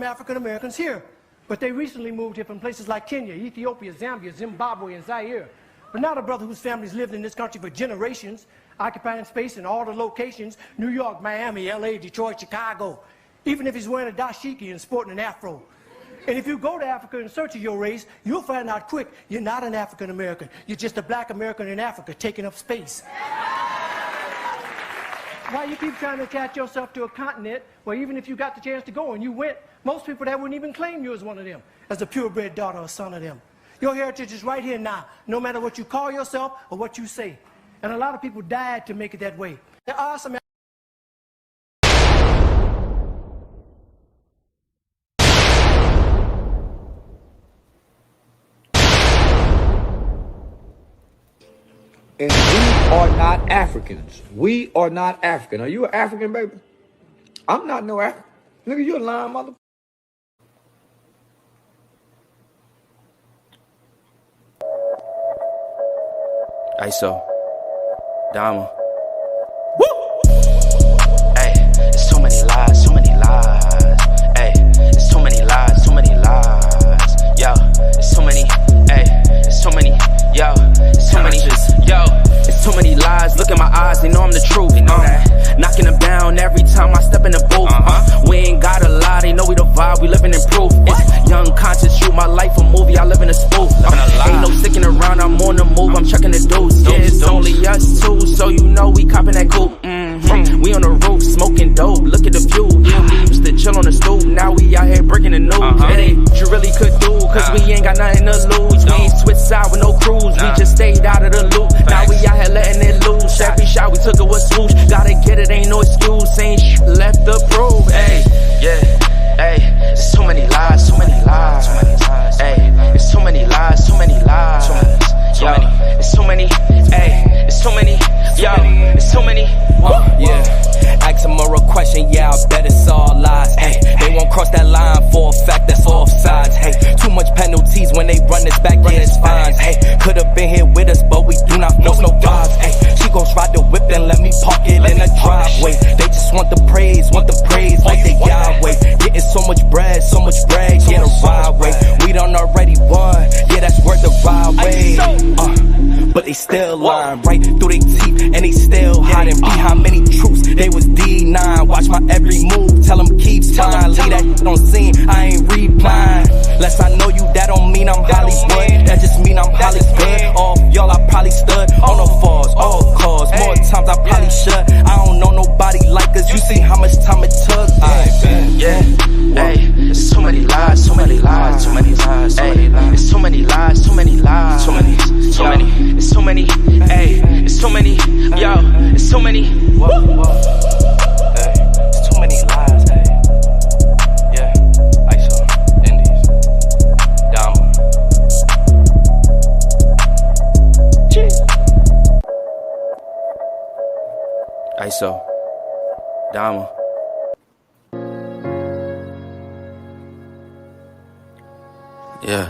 African Americans here, but they recently moved here from places like Kenya, Ethiopia, Zambia, Zimbabwe, and Zaire. But not a brother whose family's lived in this country for generations, occupying space in all the locations: New York, Miami, LA, Detroit, Chicago. Even if he's wearing a dashiki and sporting an afro. And if you go to Africa in search of your race, you'll find out quick you're not an African American. You're just a black American in Africa taking up space. Why you keep trying to attach yourself to a continent where even if you got the chance to go and you went, most people that wouldn't even claim you as one of them, as a purebred daughter or son of them. Your heritage is right here now, no matter what you call yourself or what you say. And a lot of people died to make it that way. There are some and we are not Africans. We are not African. Are you an African, baby? I'm not no African. Nigga, you a lying mother. ISO. Dama. Woo! Hey, it's so many lies, so many lies. Hey, it's so many lies, so many lies. Yo, it's so many, hey, it's so many, yo, it's so many, yo, it's so many lies. Look in my eyes, they know I'm the truth. They know that. Knocking them down every time I step in the booth. We ain't gotta lie, they know we the vibe, we living in proof. It's young conscious, shoot my life a movie, I live in a spoof. Ain't no sticking around, I'm on the move, I'm checking the dudes. Yeah, it's only us two, so you know we copping that coupe. We on the roof, smoking dope, look at the view. Yeah, we used to chill on the stoop, now we out here breaking the news. It ain't what you really could do, cause we ain't got nothing to lose. We ain't switched side with no cruise, we just stayed out of the loop. Now we out here letting it loose, every shot we took it was swoosh. Gotta get it, ain't no excuse, ain't left to prove. Hey, yeah, hey, there's so many lies, so many lies. Hey, there's so many lies, so many lies. Yo, it's so many, hey, it's so many, yo, it's so many. Yeah, ask them a real question, yeah, I bet it's all lies. Hey, they won't cross that line for a fact, that's offsides. Hey, too much penalties when they run this back, yeah, it's fines. Hey, could've been here with us, but we do not force no vibes. Hey, she gon' ride the whip and let me park it in the driveway. They just want the praise like they Yahweh. Getting so much bread, yeah, the ride way. We done already won, yeah, that's worth the ride way. But they still lying right through their teeth, and they still hiding behind many truths. They was D9, watch my every move, tell them keep fine. Leave that shit on scene, I ain't replying. Less I know you, that don't mean I'm Hollywood. That just mean I'm Hollywood. All y'all, I probably stood on the falls, all cause. More times I probably should. I don't know nobody like us. You see how much time it took. Yeah, hey, there's so many lies, so many lies, so many lies. Hey, there's so many lies, so many lies, so many, so many. It's so many, hey, it's so many, yo, it's so many. Whoa, hey, it's too many lies, hey. Yeah, ISO, Indies, Dama. ISO, Dama. Yeah.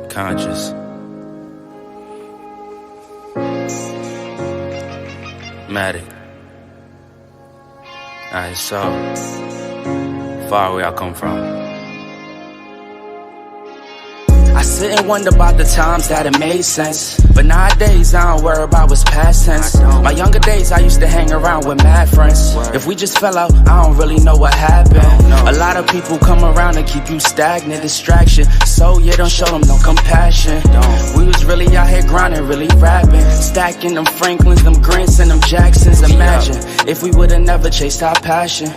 Conscious. Matic. Alright, so far where I come from. I sit and wonder about the times that it made sense, but nowadays I don't worry about what's past tense. My younger days I used to hang around with mad friends. If we just fell out, I don't really know what happened. A lot of people come around to keep you stagnant, distraction. So yeah, don't show them no compassion. We was really out here grinding, really rapping, stacking them Franklins, them Grants, and them Jacksons. Imagine if we would've never chased our passion,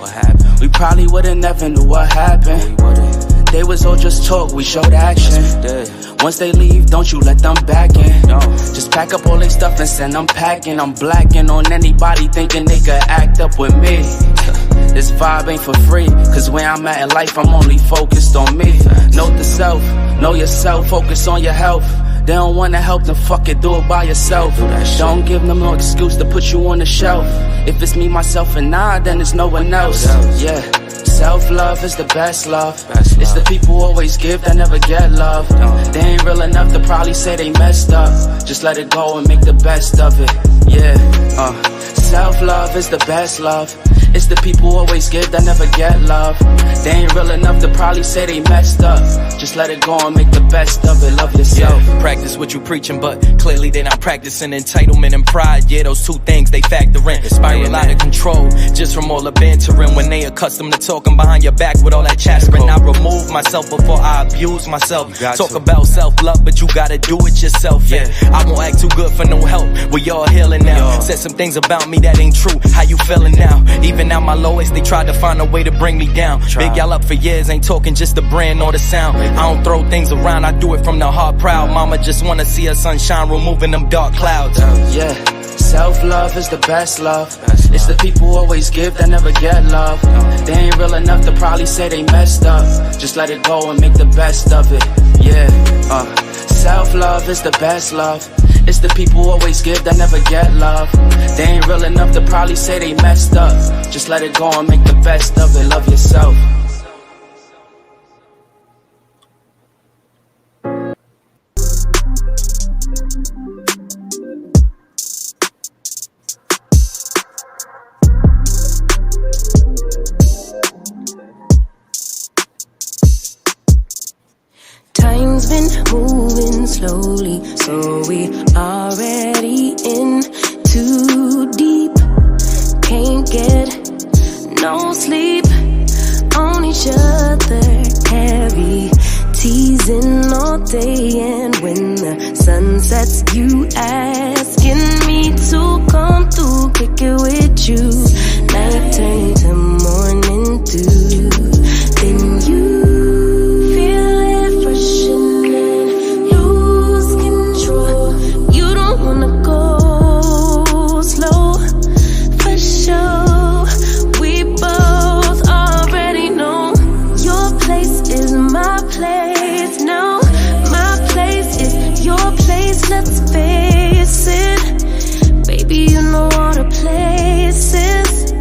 we probably would've never knew what happened. They was all just talk, we showed action. Once they leave, don't you let them back in. Just pack up all their stuff and send them packing. I'm blacking on anybody thinking they could act up with me. This vibe ain't for free, cause where I'm at in life, I'm only focused on me. Note the self, know yourself, focus on your health. They don't wanna help, then fuck it, do it by yourself. Don't give them no excuse to put you on the shelf. If it's me, myself, and I, then it's no one else. Yeah. Self-love is the best love. It's the people who always give that never get love. They ain't real enough to probably say they messed up. Just let it go and make the best of it. Yeah, self-love is the best love. It's the people who always give that never get love. They ain't real enough to probably say they messed up. Just let it go and make the best of it. Love yourself. Yeah, practice what you preaching, but clearly they not practicing entitlement and pride. Yeah, those two things they factor in. Spiral out of control just from all the bantering. When they accustomed to talking behind your back with all that chattering. I remove myself before I abuse myself. Talk about self-love, but you gotta do it yourself. Yeah, I won't act too good for no help. We all healing now. Said some things about me that ain't true. How you feeling now? Even at my lowest, they tried to find a way to bring me down. Big y'all up for years, ain't talking just the brand or the sound. I don't throw things around, I do it from the heart proud. Mama just wanna see her sunshine, removing them dark clouds. Yeah, self-love is the best love. It's the people who always give that never get love. They ain't real enough to probably say they messed up. Just let it go and make the best of it. Yeah, self-love is the best love. It's the people who always give that never get love. They ain't real enough to probably say they messed up. Just let it go and make the best of it. Love yourself. Time's been moving slowly, so we already in too deep. Can't get no sleep on each other, heavy teasing all day. And when the sun sets, you asking me to come through, kick it with you. Night turn to morning dew, then you let's face it, baby, you know all the places.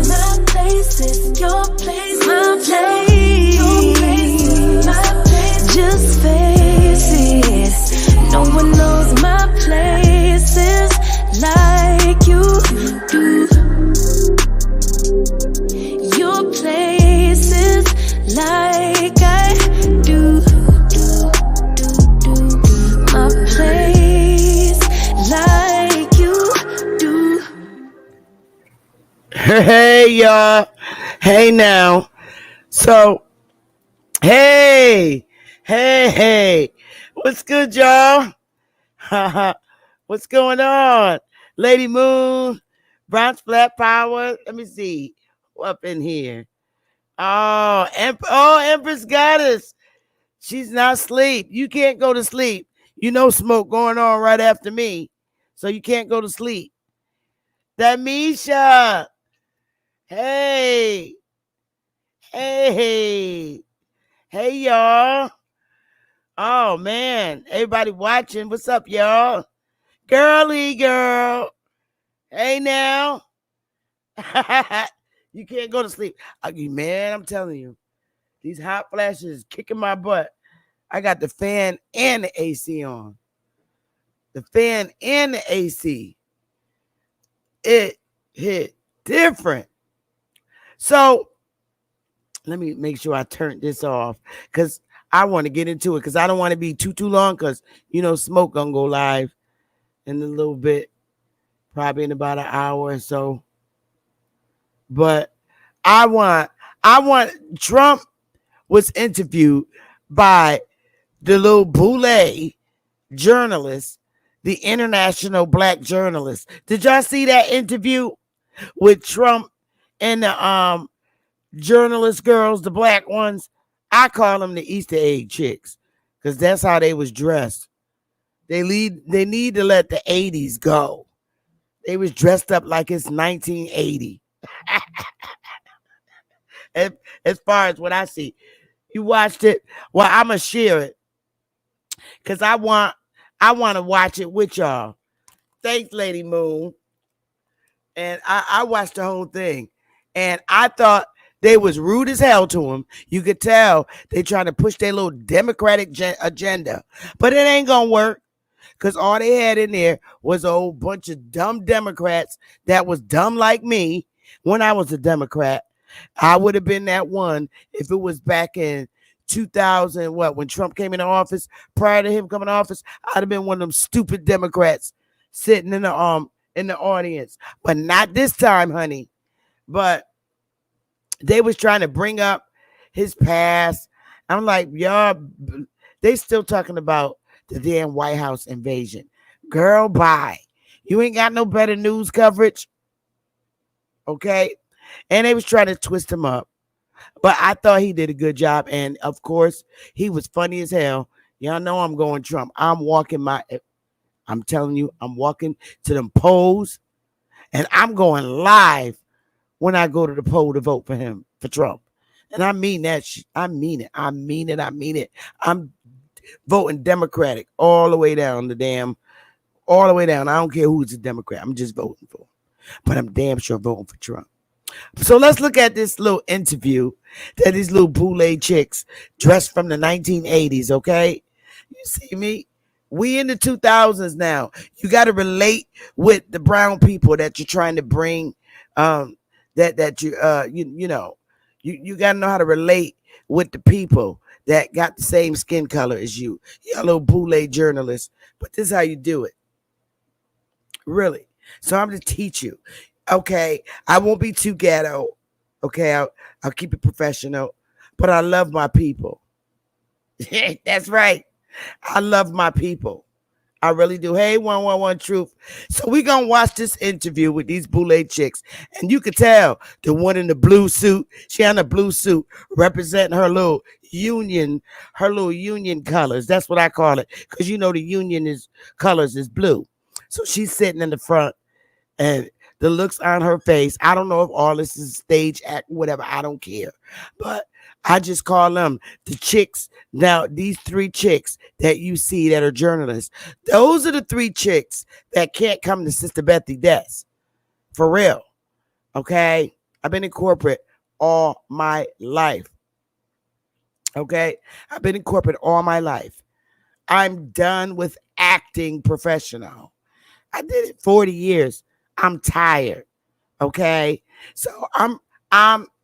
My place is your place. My place, your place, my place. Just face it, no one knows my places like you do. Your places like I do. Hey, y'all. Hey, now. So, hey. What's good, y'all? What's going on? Lady Moon, Bronx Black Power. Let me see. Who up in here? Oh, Empress Goddess. She's not asleep. You can't go to sleep. You know smoke going on right after me. So you can't go to sleep. That Misha. Hey, y'all. Oh, man. Everybody watching. What's up, y'all? Girly girl. Hey, now. You can't go to sleep. Man, I'm telling you. These hot flashes kicking my butt. I got the fan and the AC on. The fan and the AC. It hit different. So let me make sure I turn this off because I want to get into it because I don't want to be too long because, you know, Smoke gonna go live in a little bit, probably in about an hour or so. But I want Trump was interviewed by the little boule journalist, the international black journalist. Did y'all see that interview with Trump and the journalist girls, the black ones? I call them the Easter egg chicks because that's how they was dressed. They need to let the 80s go. They was dressed up like it's 1980. As far as what I see. You watched it? Well, I'm going to share it because I want to watch it with y'all. Thanks, Lady Moon. And I watched the whole thing. And I thought they was rude as hell to him. You could tell they trying to push their little Democratic agenda. But it ain't going to work because all they had in there was a whole bunch of dumb Democrats that was dumb like me when I was a Democrat. I would have been that one if it was back in 2000, when Trump came into office. Prior to him coming to office, I'd have been one of them stupid Democrats sitting in the audience. But not this time, honey. But they was trying to bring up his past. I'm like, y'all, they still talking about the damn White House invasion. Girl, bye. You ain't got no better news coverage. Okay? And they was trying to twist him up. But I thought he did a good job. And of course, he was funny as hell. Y'all know I'm going Trump. I'm telling you, I'm walking to them polls. And I'm going live when I go to the poll to vote for him, for Trump. And I mean that. I mean it. I mean it. I mean it. I'm voting Democratic all the way down all the way down. I don't care who's a Democrat. I'm just voting for him. But I'm damn sure voting for Trump. So let's look at this little interview that these little boule chicks dressed from the 1980s, okay? You see me? We in the 2000s now. You got to relate with the brown people that you're trying to bring. You got to know how to relate with the people that got the same skin color as you. You're a little boule journalist, but this is how you do it. Really. So I'm going to teach you. Okay, I won't be too ghetto. Okay, I'll keep it professional, but I love my people. That's right. I love my people. I really do. Hey, 111 Truth. So we're going to watch this interview with these boule chicks. And you could tell the one in the blue suit, she on a blue suit representing her little union colors. That's what I call it. Because you know the union colors is blue. So she's sitting in the front and the looks on her face. I don't know if all this is stage act, whatever. I don't care. But I just call them the chicks. Now, these three chicks that you see that are journalists, those are the three chicks that can't come to Sister Bethy's desk. For real. Okay? I've been in corporate all my life. Okay? I've been in corporate all my life. I'm done with acting professional. I did it 40 years. I'm tired. Okay? So I'm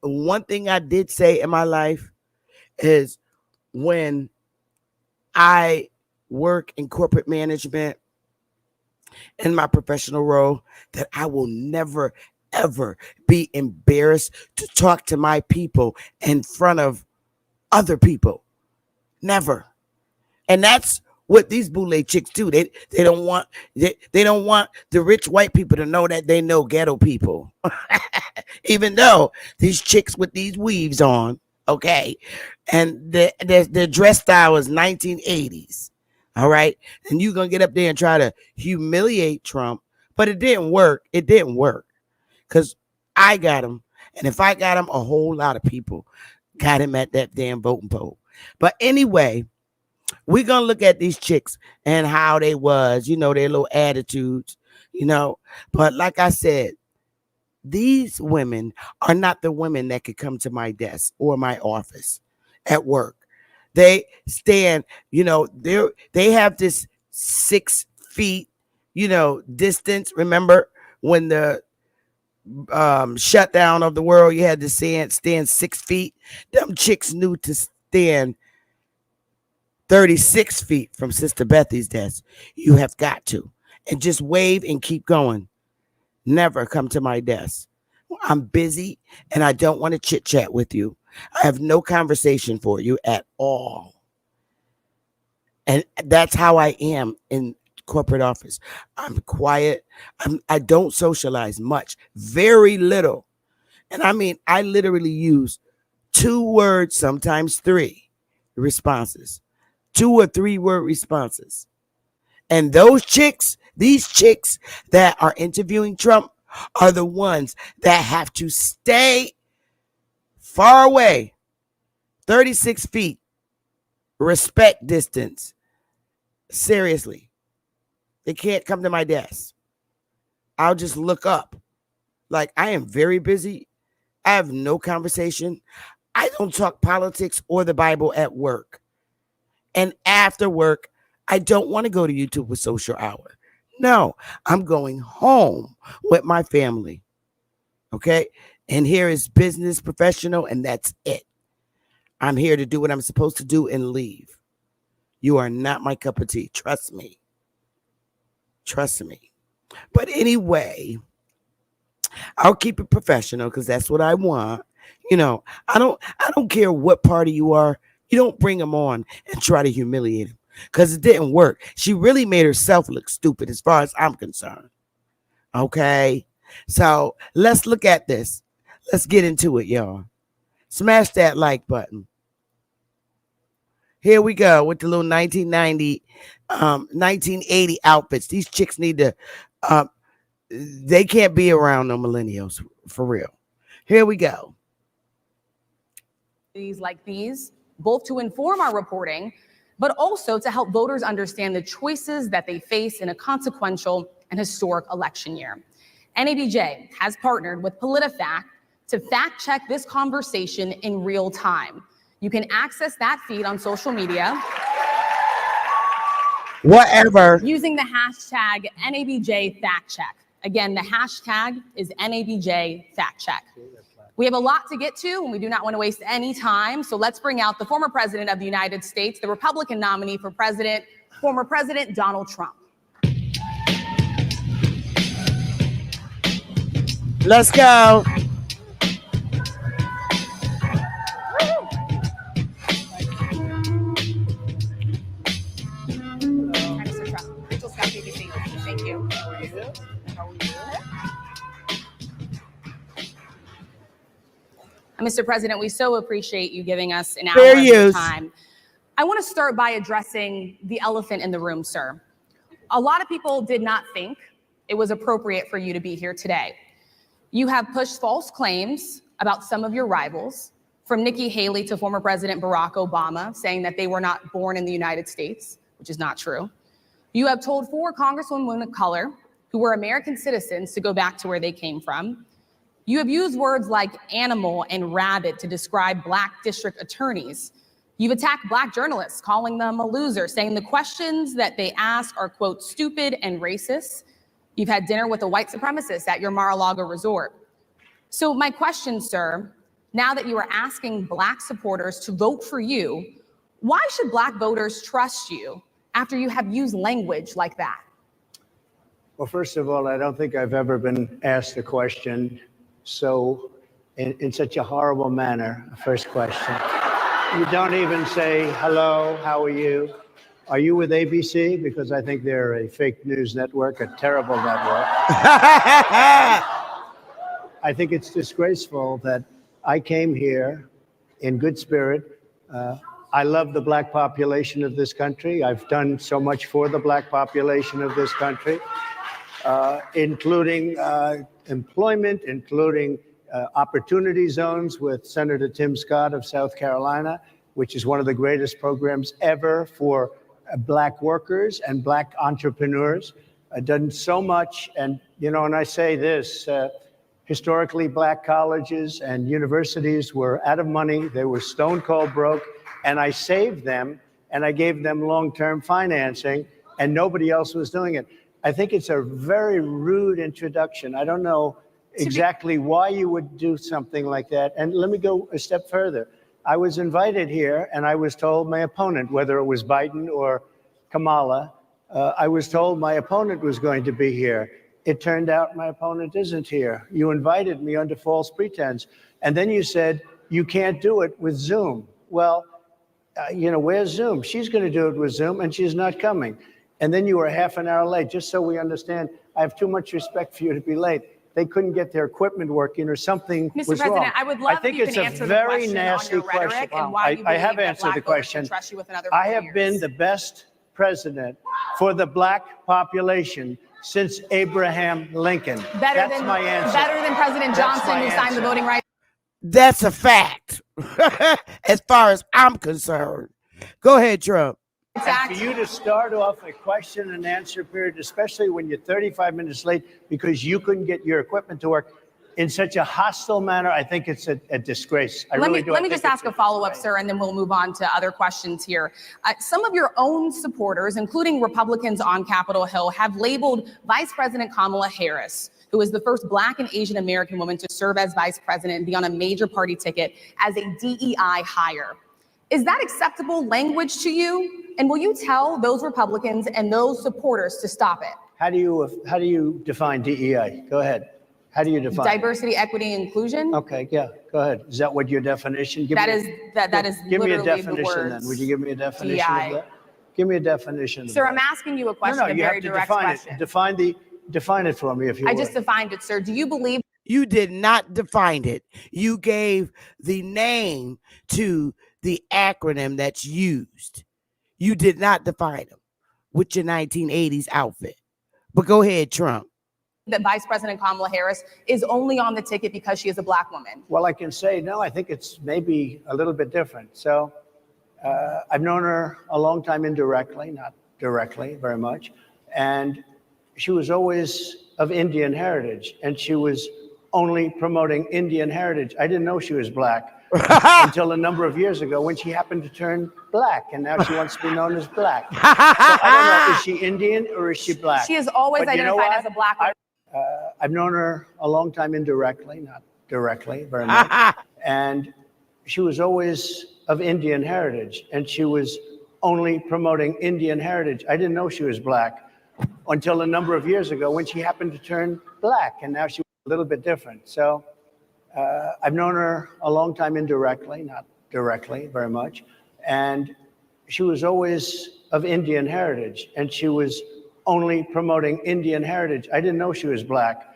one thing I did say in my life is when I work in corporate management in my professional role, that I will never, ever be embarrassed to talk to my people in front of other people. Never. And that's what these boule chicks do. They don't want the rich white people to know that they know ghetto people. Even though these chicks with these weaves on, okay, and their dress style is 1980s, all right, and you're gonna get up there and try to humiliate Trump, but it didn't work. It didn't work because I got him, and if I got him, a whole lot of people got him at that damn voting poll. But anyway, we're going to look at these chicks and how they was, their little attitudes, But like I said, these women are not the women that could come to my desk or my office at work. They stand, they have this 6 feet, distance. Remember when the shutdown of the world, you had to stand 6 feet. Them chicks knew to stand 36 feet from Sister Bethy's desk. You have got to. And just wave and keep going. Never come to my desk. I'm busy and I don't want to chit chat with you. I have no conversation for you at all. And that's how I am in corporate office. I'm quiet. I don't socialize much. Very little. And I mean, I literally use 2 words, sometimes 3 responses. 2 or 3 word responses. And those chicks, these chicks that are interviewing Trump are the ones that have to stay far away, 36 feet, respect distance. Seriously. They can't come to my desk. I'll just look up. Like, I am very busy. I have no conversation. I don't talk politics or the Bible at work. And after work, I don't want to go to YouTube with social hour. No, I'm going home with my family. Okay? And here is business professional, and that's it. I'm here to do what I'm supposed to do and leave. You are not my cup of tea. Trust me. Trust me. But anyway, I'll keep it professional because that's what I want. You know, I don't care what party you are. You don't bring them on and try to humiliate them because it didn't work. She really made herself look stupid as far as I'm concerned. Okay? So let's look at this. Let's get into it, y'all. Smash that like button. Here we go with the little 1990, 1980 outfits. These chicks need to, they can't be around no millennials, for real. Here we go. Like these, both to inform our reporting, but also to help voters understand the choices that they face in a consequential and historic election year. NABJ has partnered with PolitiFact to fact check this conversation in real time. You can access that feed on social media. Whatever. Using the hashtag NABJFactCheck. Again, the hashtag is NABJFactCheck. We have a lot to get to, and we do not want to waste any time. So let's bring out the former president of the United States, the Republican nominee for president, former President Donald Trump. Let's go. Thank you. Mr. President, we so appreciate you giving us an hour of your time. I want to start by addressing the elephant in the room, sir. A lot of people did not think it was appropriate for you to be here today. You have pushed false claims about some of your rivals, from Nikki Haley to former President Barack Obama, saying that they were not born in the United States, which is not true. You have told 4 congresswomen of color who were American citizens to go back to where they came from. You have used words like animal and rabid to describe Black district attorneys. You've attacked Black journalists, calling them a loser, saying the questions that they ask are, quote, stupid and racist. You've had dinner with a white supremacist at your Mar-a-Lago resort. So my question, sir, now that you are asking Black supporters to vote for you, why should Black voters trust you after you have used language like that? Well, first of all, I don't think I've ever been asked a question so in such a horrible manner. First question. You don't even say, hello, how are you? Are you with ABC? Because I think they're a fake news network, a terrible network. I think it's disgraceful that I came here in good spirit. I love the Black population of this country. I've done so much for the Black population of this country, including employment, including opportunity zones with Senator Tim Scott of South Carolina, which is one of the greatest programs ever for Black workers and Black entrepreneurs. I've done so much. And, you know, and I say this, historically Black colleges and universities were out of money. They were stone cold broke. And I saved them and I gave them long-term financing, and nobody else was doing it. I think it's a very rude introduction. I don't know exactly why you would do something like that. And let me go a step further. I was invited here and I was told my opponent, whether it was Biden or Kamala, I was told my opponent was going to be here. It turned out my opponent isn't here. You invited me under false pretense. And then you said, you can't do it with Zoom. Well, you know, where's Zoom? She's going to do it with Zoom and she's not coming. And then you were half an hour late, just so we understand. I have too much respect for you to be late. They couldn't get their equipment working or something was wrong. Mr. President, I would love if you can answer the question on your rhetoric and why you believe that Black voters should trust you with another 4 years. I have been the best president for the Black population since Abraham Lincoln. That's my answer. Better than President Johnson, who signed the voting rights. That's a fact, as far as I'm concerned. Go ahead, Trump. And for you to start off a question and answer period, especially when you're 35 minutes late because you couldn't get your equipment to work, in such a hostile manner, I think it's a disgrace. Let me just ask a follow-up, sir, and then we'll move on to other questions here. Some of your own supporters, including Republicans on Capitol Hill, have labeled Vice President Kamala Harris, who is the first Black and Asian American woman to serve as vice president and be on a major party ticket, as a DEI hire. Is that acceptable language to you? And will you tell those Republicans and those supporters to stop it? How do you define DEI? Go ahead. How do you define diversity, equity, inclusion? Okay, yeah, go ahead. Is that what your definition? That is give me a literally definition the words then. Would you give me a definition DEI. of that? Give me a definition. Sir, I'm asking you a question, No, a you very have to direct define question. it. Define it for me, if you I would. just defined it, sir. Do you believe? You did not define it. You gave the name to the acronym that's used. You did not define them with your 1980s outfit. But go ahead, Trump. That Vice President Kamala Harris is only on the ticket because she is a Black woman? Well, I can say, no, I think it's maybe a little bit different. So I've known her a long time indirectly, not directly very much. And she was always of Indian heritage, and she was only promoting Indian heritage. I didn't know she was Black until a number of years ago when she happened to turn Black, and now she wants to be known as Black. So I don't know, is she Indian or is she Black? She is always identified as a Black woman. I've known her a long time indirectly, not directly very much. And she was always of Indian heritage, and she was only promoting Indian heritage. I didn't know she was Black until a number of years ago when she happened to turn Black, and now she's a little bit different. So I've known her a long time indirectly, not directly very much. And she was always of Indian heritage, and she was only promoting Indian heritage. I didn't know she was Black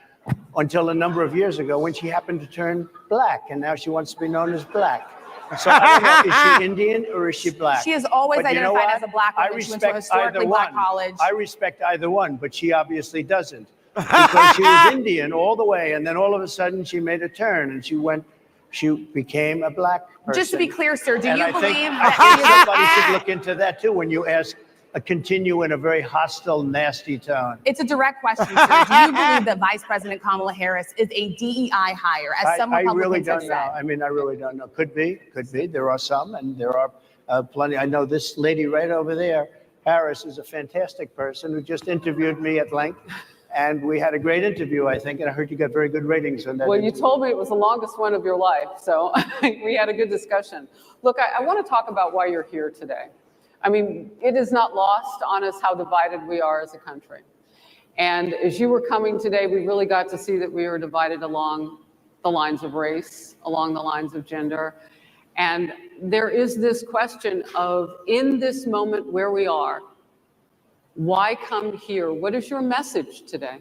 until a number of years ago when she happened to turn Black, and now she wants to be known as Black. So I don't know, is she Indian or is she Black? She is always But you know identified what? as a Black woman. She went to a historically either Black one. college. I respect either one, but she obviously doesn't. Because she was Indian all the way, and then all of a sudden she made a turn and she became a Black person. Just to be clear, sir, do And you I believe think that somebody should look into that too when you ask continue in a very hostile, nasty tone. It's a direct question, sir. Do you believe that Vice President Kamala Harris is a DEI hire, as some I Republicans really have don't said? know. I mean, I really don't know. Could be. There are some, and there are plenty. I know this lady right over there, Harris, is a fantastic person who just interviewed me at length. And we had a great interview, I think, and I heard you got very good ratings on that. Well, interview. you told me it was the longest one of your life, so we had a good discussion. Look, I want to talk about why you're here today. I mean, it is not lost on us how divided we are as a country. And as you were coming today, we really got to see that we were divided along the lines of race, along the lines of gender. And there is this question of, in this moment where we are, why come here? What is your message today?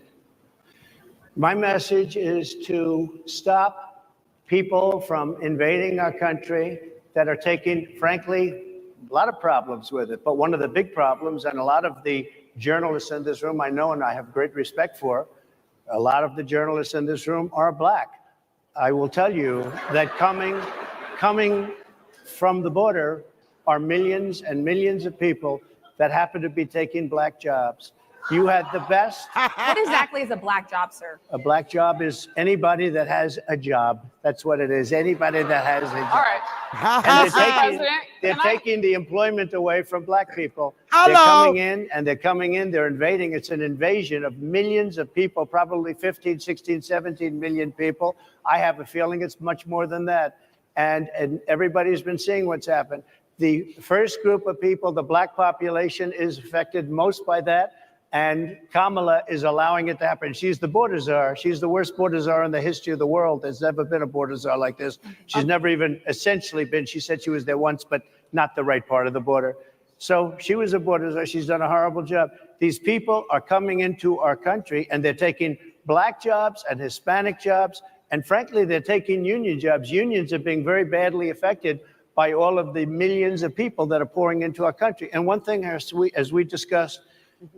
My message is to stop people from invading our country that are taking, frankly, a lot of problems with it. But one of the big problems, and a lot of the journalists in this room I know and I have great respect for, a lot of the journalists in this room are Black. I will tell you that coming from the border are millions and millions of people that happen to be taking Black jobs. You had the best. What exactly is a Black job, sir? A Black job is anybody that has a job. That's what it is. Anybody that has a job. All right. And they're taking the employment away from Black people. Hello. They're coming in, they're invading. It's an invasion of millions of people, probably 15, 16, 17 million people. I have a feeling it's much more than that. And everybody's been seeing what's happened. The first group of people, the Black population, is affected most by that. And Kamala is allowing it to happen. She's the border czar. She's the worst border czar in the history of the world. There's never been a border czar like this. She's never even essentially been. She said she was there once, but not the right part of the border. So she was a border czar. She's done a horrible job. These people are coming into our country, and they're taking Black jobs and Hispanic jobs. And frankly, they're taking union jobs. Unions are being very badly affected by all of the millions of people that are pouring into our country. And one thing, as we discussed,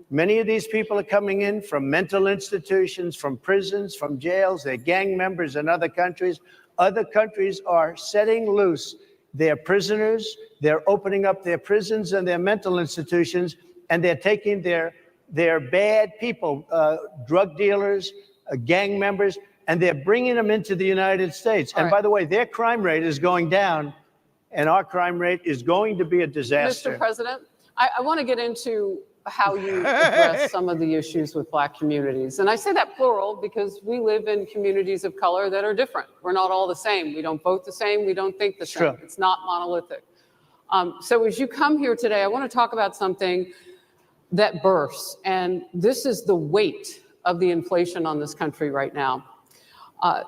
many of these people are coming in from mental institutions, from prisons, from jails. They're gang members in other countries. Other countries are setting loose their prisoners. They're opening up their prisons and their mental institutions, and they're taking their bad people, drug dealers, gang members. and they're bringing them into the United States. And by the way, their crime rate is going down, and our crime rate is going to be a disaster. Mr. President, I want to get into how you address some of the issues with Black communities. And I say that plural because we live in communities of color that are different. We're not all the same. We don't vote the same. We don't think the same. True. It's not monolithic. So as you come here today, I want to talk about something that bursts, and this is the weight of the inflation on this country right now.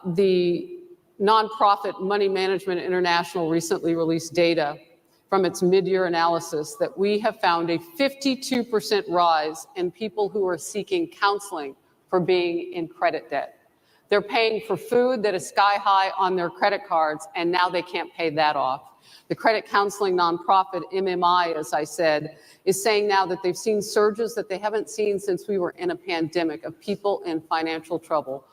The nonprofit Money Management International recently released data from its mid-year analysis that we have found a 52% rise in people who are seeking counseling for being in credit debt. They're paying for food that is sky high on their credit cards, and now they can't pay that off. The credit counseling nonprofit MMI, as I said, is saying now that they've seen surges that they haven't seen since we were in a pandemic of people in financial trouble.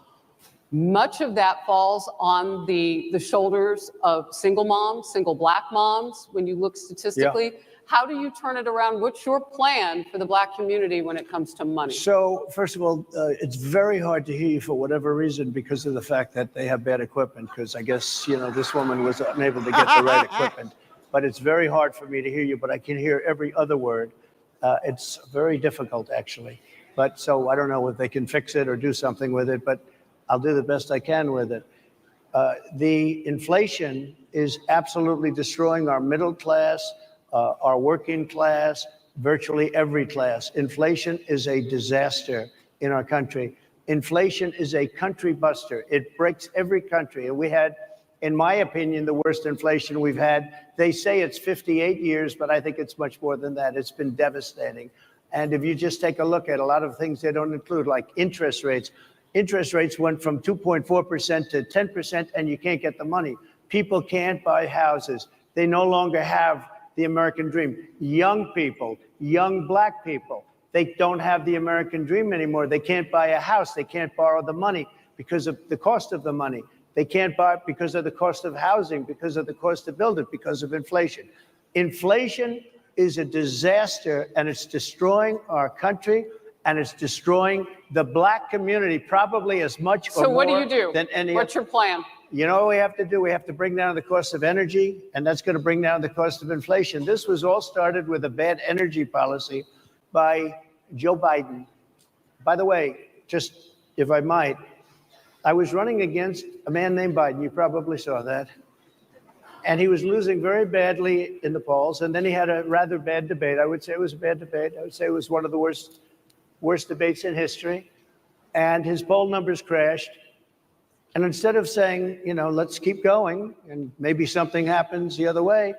Much of that falls on the shoulders of single moms, single Black moms, when you look statistically. Yeah. How do you turn it around? What's your plan for the Black community when it comes to money? So, first of all, it's very hard to hear you for whatever reason because of the fact that they have bad equipment, because I guess, this woman was unable to get the right equipment. But it's very hard for me to hear you, but I can hear every other word. It's very difficult, actually. But so I don't know if they can fix it or do something with it, but I'll do the best I can with it. The inflation is absolutely destroying our middle class, our working class, virtually every class. Inflation is a disaster in our country. Inflation is a country buster. It breaks every country. And we had, in my opinion, the worst inflation we've had. They say it's 58 years, but I think it's much more than that. It's been devastating. And if you just take a look at a lot of things they don't include, like interest rates. Interest rates went from 2.4% to 10%, and you can't get the money. People can't buy houses. They no longer have the American dream. Young people, young Black people, they don't have the American dream anymore. They can't buy a house. They can't borrow the money because of the cost of the money. They can't buy it because of the cost of housing, because of the cost to build it, because of inflation. Inflation is a disaster, and it's destroying our country, and it's destroying the Black community probably as much or more. So what do you do? Than any. What's your plan? You know what we have to do? We have to bring down the cost of energy, and that's going to bring down the cost of inflation. This was all started with a bad energy policy by Joe Biden. By the way, just if I might, I was running against a man named Biden. You probably saw that. And he was losing very badly in the polls. And then he had a rather bad debate. I would say it was a bad debate. I would say it was one of the worst debates in history. And his poll numbers crashed. And instead of saying, let's keep going and maybe something happens the other way,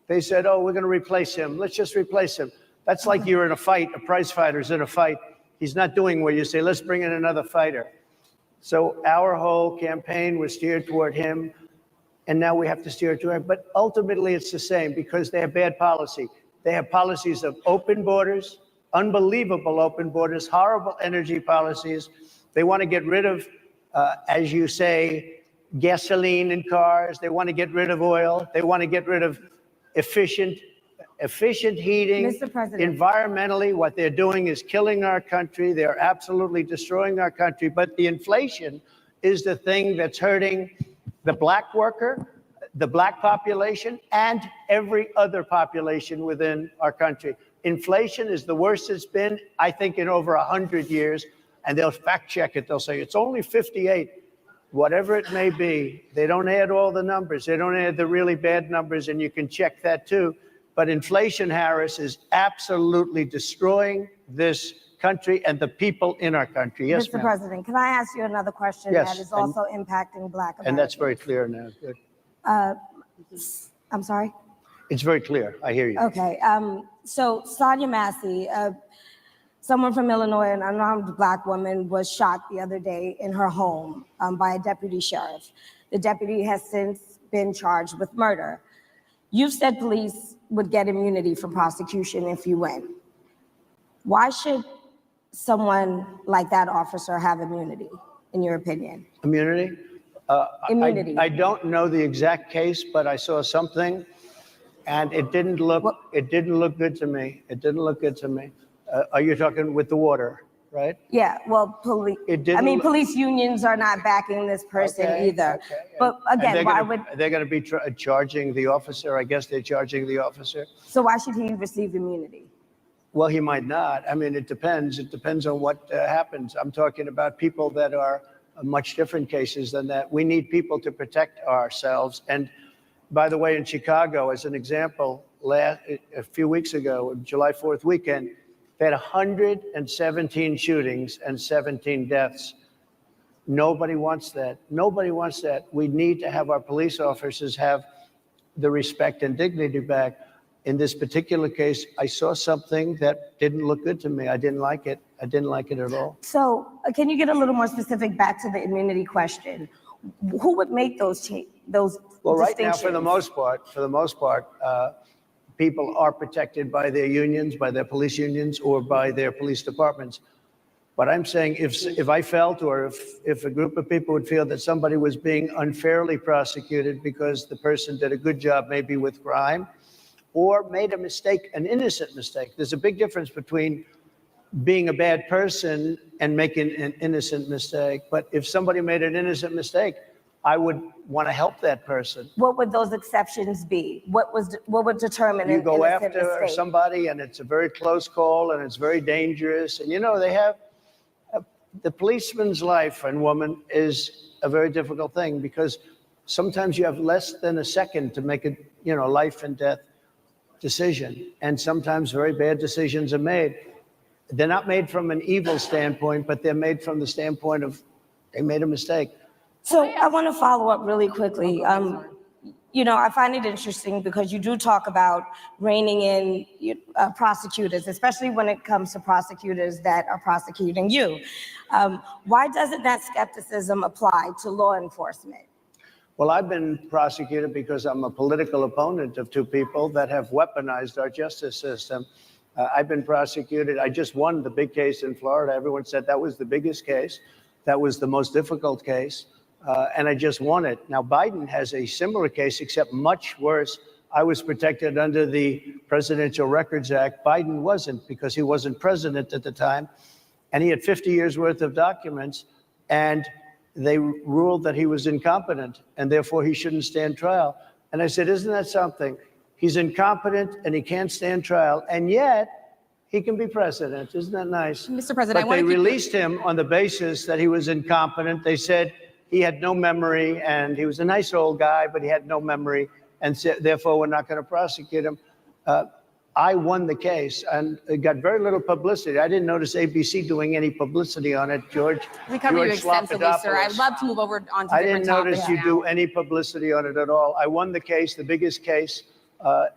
they said, oh, we're going to replace him. Let's just replace him. That's like you're in a fight. A prize fighter's in a fight. He's not doing what you say, let's bring in another fighter. So our whole campaign was steered toward him. And now we have to steer toward him. But ultimately, it's the same because they have bad policy. They have policies of open borders, unbelievable open borders, horrible energy policies. They want to get rid of, as you say, gasoline in cars. They want to get rid of oil. They want to get rid of efficient heating. Mr. President. Environmentally, what they're doing is killing our country. They're absolutely destroying our country. But the inflation is the thing that's hurting the Black worker, the Black population, and every other population within our country. Inflation is the worst it's been, I think, in over 100 years. And they'll fact check it. They'll say it's only 58. Whatever it may be, they don't add all the numbers. They don't add the really bad numbers, and you can check that too. But inflation, Harris, is absolutely destroying this country and the people in our country. Yes, Mr. ma'am. President, can I ask you another question Yes, that is also impacting Black Americans? And that's very clear now. Good. I'm sorry? It's very clear. I hear you. Okay. So Sonia Massey, someone from Illinois, an unarmed Black woman, was shot the other day in her home by a deputy sheriff. The deputy has since been charged with murder. You've said police would get immunity from prosecution if you win. Why should someone like that officer have immunity, in your opinion? Immunity? Immunity. I don't know the exact case, but I saw something, and it didn't look good to me. It didn't look good to me. Are you talking with the water? right? Yeah, well, police. Police unions are not backing this person either. Okay. But again, they're going to be charging the officer? I guess they're charging the officer. So why should he receive immunity? Well, he might not. I mean, it depends. It depends on what happens. I'm talking about people that are much different cases than that. We need people to protect ourselves. And by the way, in Chicago, as an example, a few weeks ago, July 4th weekend, they had 117 shootings and 17 deaths. Nobody wants that. Nobody wants that. We need to have our police officers have the respect and dignity back. In this particular case, I saw something that didn't look good to me. I didn't like it. I didn't like it at all. So can you get a little more specific back to the immunity question? Who would make those Well, right now, for the most part, people are protected by their unions, by their police unions, or by their police departments. But I'm saying if I felt, or if a group of people would feel that somebody was being unfairly prosecuted because the person did a good job maybe with crime, or made a mistake, an innocent mistake. There's a big difference between being a bad person and making an innocent mistake. But if somebody made an innocent mistake, I would want to help that person. What would those exceptions be? What would determine you an go innocent after mistake? somebody and it's a very close call and it's very dangerous. And they have the policeman's life and woman is a very difficult thing because sometimes you have less than a second to make a life and death decision, and sometimes very bad decisions are made. They're not made from an evil standpoint, but they're made from the standpoint of they made a mistake. So I want to follow up really quickly. I find it interesting because you do talk about reining in prosecutors, especially when it comes to prosecutors that are prosecuting you. Why doesn't that skepticism apply to law enforcement? Well, I've been prosecuted because I'm a political opponent of two people that have weaponized our justice system. I've been prosecuted. I just won the big case in Florida. Everyone said that was the biggest case. That was the most difficult case. And I just won it. Now, Biden has a similar case, except much worse. I was protected under the Presidential Records Act. Biden wasn't, because he wasn't president at the time. And he had 50 years worth of documents. And they ruled that he was incompetent and therefore he shouldn't stand trial. And I said, isn't that something? He's incompetent and he can't stand trial, and yet he can be president. Isn't that nice? Mr. President, but they released him on the basis that he was incompetent. They said he had no memory and he was a nice old guy, but he had no memory, and therefore we're not going to prosecute him. I won the case, and it got very little publicity. I didn't notice ABC doing any publicity on it, George. We cover you extensively, sir. I'd love to move over on to different topics. I didn't notice you do any publicity on it at all. I won the case, the biggest case.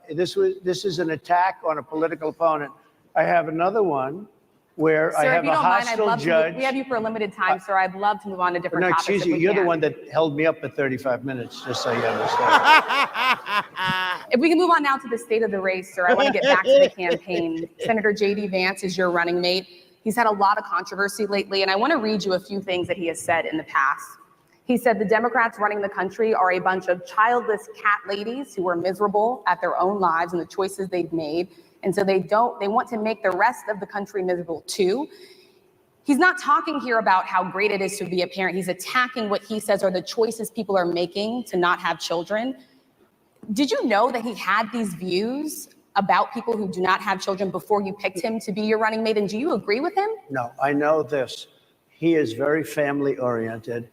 This is an attack on a political opponent. I have another one where sir, I have a hostile judge. We have you for a limited time, sir. I'd love to move on to different topics. No, excuse you. You're the one that held me up for 35 minutes, just so you understand. If we can move on now to the state of the race, sir, I want to get back to the campaign. Senator J.D. Vance is your running mate. He's had a lot of controversy lately, and I want to read you a few things that he has said in the past. He said the Democrats running the country are a bunch of childless cat ladies who are miserable at their own lives and the choices they've made. And so they want to make the rest of the country miserable too. He's not talking here about how great it is to be a parent. He's attacking what he says are the choices people are making to not have children. Did you know that he had these views about people who do not have children before you picked him to be your running mate? And do you agree with him? No, I know this. He is very family oriented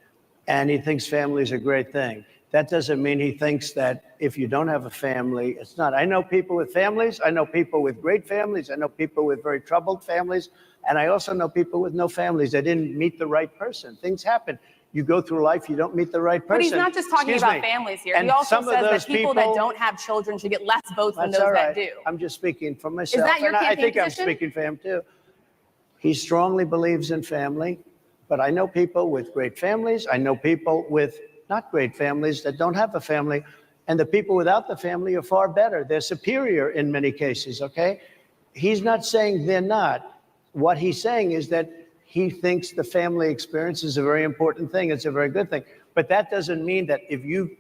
and he thinks family is a great thing. That doesn't mean he thinks that if you don't have a family, it's not. I know people with families. I know people with great families. I know people with very troubled families. And I also know people with no families. They didn't meet the right person. Things happen. You go through life, you don't meet the right person. But he's not just talking about families here. And he also some says of those that people that don't have children should get less votes than those that do. I'm just speaking for myself. Is that your campaign I think position? I'm speaking for him too. He strongly believes in family, but I know people with great families. I know people with not great families that don't have a family. And the people without the family are far better. They're superior in many cases, okay? He's not saying they're not. What he's saying is that he thinks the family experience is a very important thing. It's a very good thing. But that doesn't mean that if you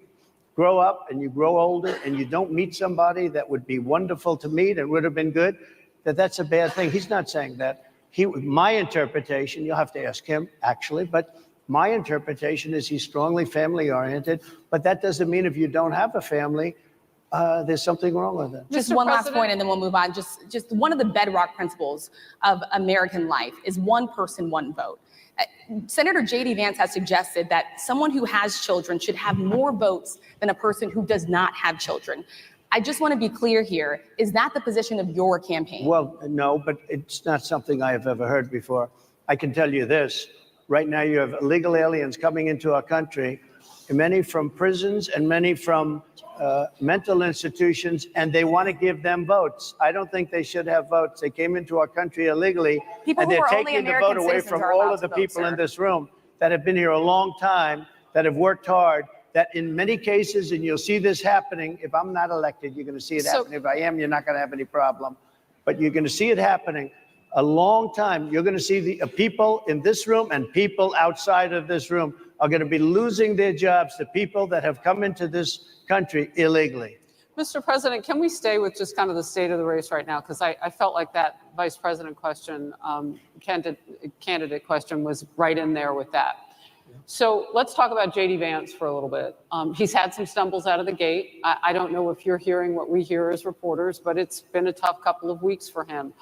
grow up and you grow older and you don't meet somebody that would be wonderful to meet and would have been good, that that's a bad thing. He's not saying that. My interpretation, you'll have to ask him actually, but my interpretation is he's strongly family-oriented, but that doesn't mean if you don't have a family, there's something wrong with it. Just one last point, and then we'll move on. Just one of the bedrock principles of American life is one person, one vote. Senator J.D. Vance has suggested that someone who has children should have more votes than a person who does not have children. I just want to be clear here. Is that the position of your campaign? Well, no, but it's not something I have ever heard before. I can tell you this. Right now, you have illegal aliens coming into our country, many from prisons and many from mental institutions, and they want to give them votes. I don't think they should have votes. They came into our country illegally, and they're taking the vote away from all of the people in this room that have been here a long time, that have worked hard, that in many cases, and you'll see this happening, if I'm not elected, you're going to see it happening. If I am, you're not going to have any problem. But you're going to see it happening a long time. You're going to see the people in this room and people outside of this room are going to be losing their jobs, the people that have come into this country illegally. Mr. President, can we stay with just kind of the state of the race right now? Because I felt like that vice president question, candidate question was right in there with that. So let's talk about J.D. Vance for a little bit. He's had some stumbles out of the gate. I don't know if you're hearing what we hear as reporters, but it's been a tough couple of weeks for him.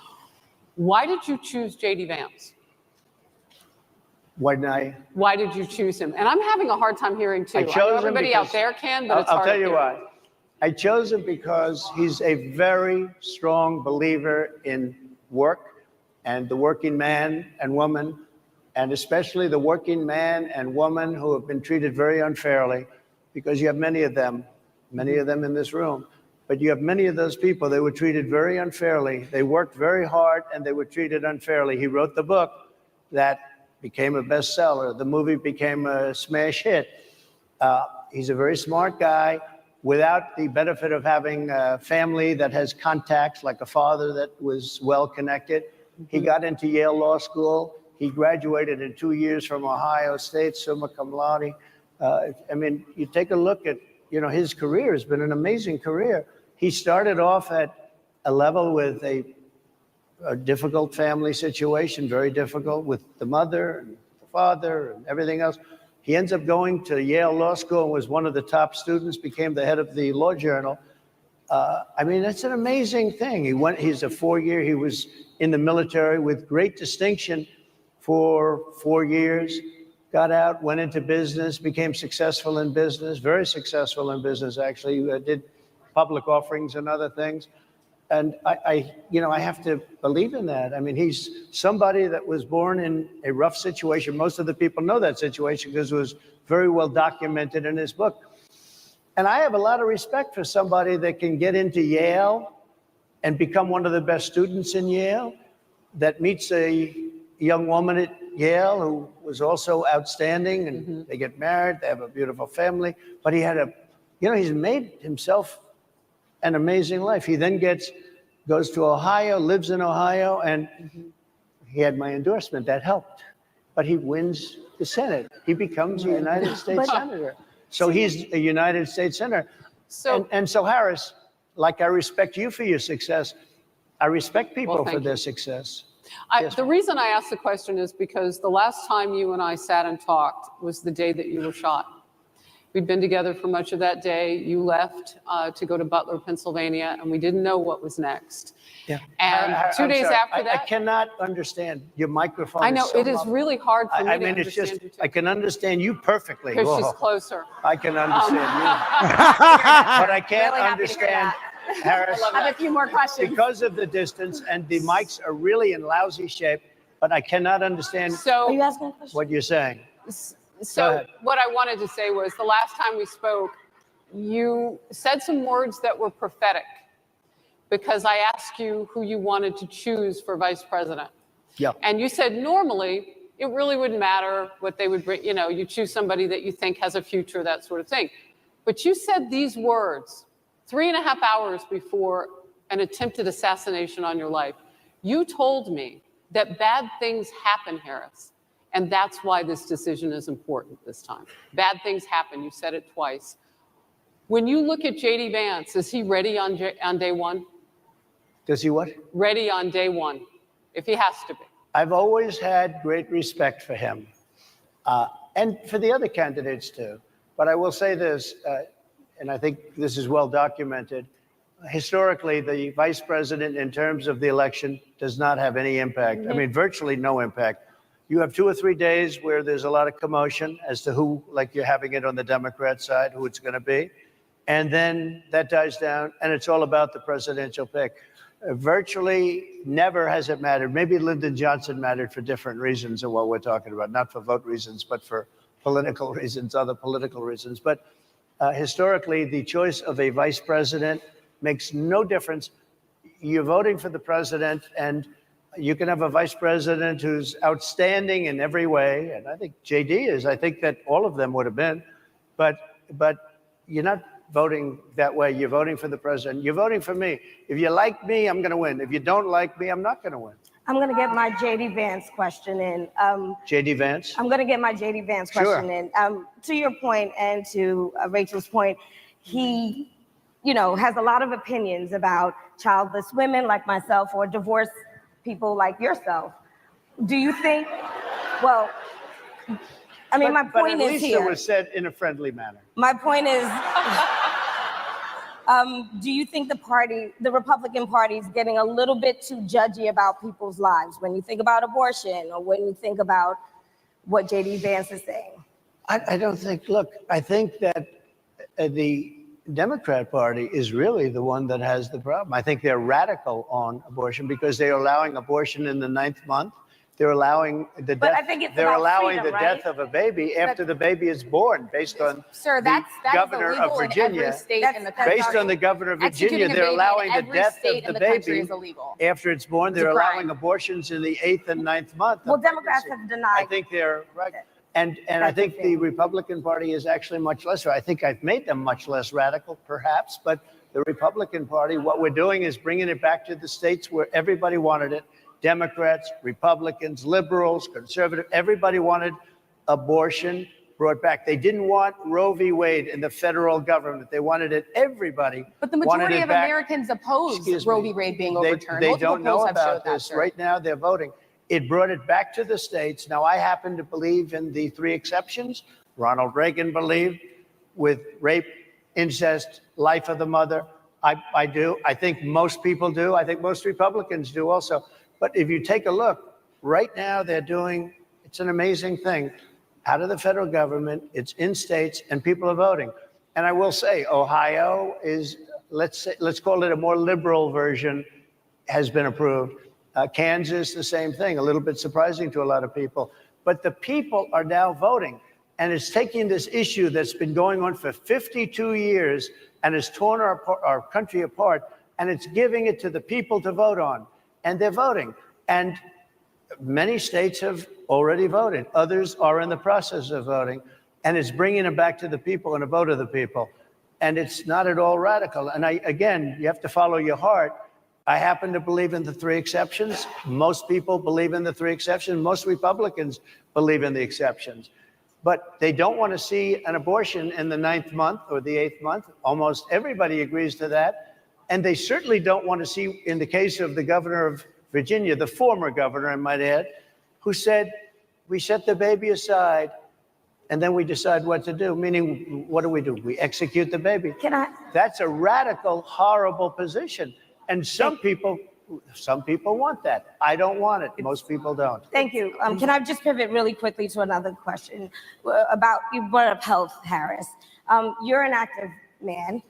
Why did you choose J.D. Vance? Why did you choose him? And I'm having a hard time hearing too. I know everybody out there can, but it's hard I'll tell you why. I chose him because he's a very strong believer in work and the working man and woman, and especially the working man and woman who have been treated very unfairly, because you have many of them in this room, but you have many of those people, they were treated very unfairly. They worked very hard and they were treated unfairly. He wrote the book that became a bestseller. The movie became a smash hit. He's a very smart guy without the benefit of having a family that has contacts, like a father that was well-connected. He got into Yale Law School. He graduated in 2 years from Ohio State, summa cum laude. I mean, you take a look at, his career has been an amazing career. He started off at a level with a difficult family situation, very difficult with the mother and the father and everything else. He ends up going to Yale Law School and was one of the top students, became the head of the law journal. I mean, that's an amazing thing. He's a 4-year, he was in the military with great distinction for 4 years, got out, went into business, became successful in business, very successful in business, actually, did public offerings and other things. And I have to believe in that. I mean, he's somebody that was born in a rough situation. Most of the people know that situation because it was very well documented in his book. And I have a lot of respect for somebody that can get into Yale and become one of the best students in Yale, that meets a young woman at Yale who was also outstanding, and they get married, they have a beautiful family. But he had he's made himself an amazing life. He then goes to Ohio, lives in Ohio, and he had my endorsement. That helped. But he wins the Senate. He becomes a United States Senator. So he's a United States Senator. And so, Harris, like I respect you for your success, I respect people for their success. The reason I asked the question is because the last time you and I sat and talked was the day that you were shot. We'd been together for much of that day. You left to go to Butler, Pennsylvania, and we didn't know what was next. Yeah. And two days after that, I cannot understand your microphone. I know it is really hard for me to understand. It's just, I can understand you perfectly. Because she's closer. I can understand you. But I can't understand Harris. I have a few more questions. Because of the distance, and the mics are really in lousy shape, but I cannot understand what you're saying. So what I wanted to say was the last time we spoke, you said some words that were prophetic because I asked you who you wanted to choose for vice president. Yeah. And you said normally it really wouldn't matter what they would bring. You choose somebody that you think has a future, that sort of thing. But you said these words 3.5 hours before an attempted assassination on your life. You told me that bad things happen, Harris. And that's why this decision is important this time. Bad things happen. You said it twice. When you look at J.D. Vance, is he ready on day one? Does he what? Ready on day one, if he has to be. I've always had great respect for him, and for the other candidates too. But I will say this, and I think this is well documented. Historically, the vice president, in terms of the election, does not have any impact. I mean, virtually no impact. You have 2 or 3 days where there's a lot of commotion as to who, like you're having it on the Democrat side, who it's going to be. And then that dies down, and it's all about the presidential pick. Virtually never has it mattered. Maybe Lyndon Johnson mattered for different reasons of what we're talking about, not for vote reasons, but for political reasons, other political reasons. But historically, the choice of a vice president makes no difference. You're voting for the president, and you can have a vice president who's outstanding in every way, and I think JD is. I think that all of them would have been, but you're not voting that way. You're voting for the president. You're voting for me. If you like me, I'm going to win. If you don't like me, I'm not going to win. I'm going to get my JD Vance question in. JD Vance? I'm going to get my JD Vance question in. To your point and to Rachel's point, he, has a lot of opinions about childless women like myself or divorced people like yourself. Do you think, well, I mean, my point is here. But at least it was said in a friendly manner. My point is, do you think the Republican Party is getting a little bit too judgy about people's lives when you think about abortion or when you think about what JD Vance is saying? I don't think, look, I think that the Democrat Party is really the one that has the problem. I think they're radical on abortion because they're allowing abortion in the 9th month. They're allowing the death. I think it's they're about allowing freedom, the death of a baby after the baby is born, based on the governor of Virginia. Based on the governor of Virginia, they're allowing the death of the baby after it's born. They're allowing abortions in the 8th and 9th month. Well, Democrats have denied. I think they're right. And I think the Republican Party is actually much less. I think I've made them much less radical, perhaps. But the Republican Party, what we're doing is bringing it back to the states where everybody wanted it. Democrats, Republicans, liberals, conservative, everybody wanted abortion brought back. They didn't want Roe v. Wade in the federal government. They wanted it, everybody. But the majority of Americans oppose Roe v. Wade being overturned. They don't know about this. Right now, they're voting. It brought it back to the states. Now, I happen to believe in the 3 exceptions. Ronald Reagan believed with rape, incest, life of the mother. I do. I think most people do. I think most Republicans do also. But if you take a look, right now they're doing, it's an amazing thing, out of the federal government, it's in states, and people are voting. And I will say, Ohio is, let's call it a more liberal version, has been approved. Kansas, the same thing, a little bit surprising to a lot of people. But the people are now voting. And it's taking this issue that's been going on for 52 years and has torn our country apart, and it's giving it to the people to vote on. And they're voting. And many states have already voted. Others are in the process of voting. And it's bringing it back to the people and a vote of the people. And it's not at all radical. And again, you have to follow your heart. I happen to believe in the 3 exceptions. Most people believe in the 3 exceptions. Most Republicans believe in the exceptions. But they don't want to see an abortion in the 9th month or the 8th month. Almost everybody agrees to that. And they certainly don't want to see, in the case of the governor of Virginia, the former governor, I might add, who said, we set the baby aside and then we decide what to do. Meaning, what do? We execute the baby. That's a radical, horrible position. And some people want that. I don't want it. Most people don't. Thank you. Can I just pivot really quickly to another question about, you brought up health, Harris. You're an active man.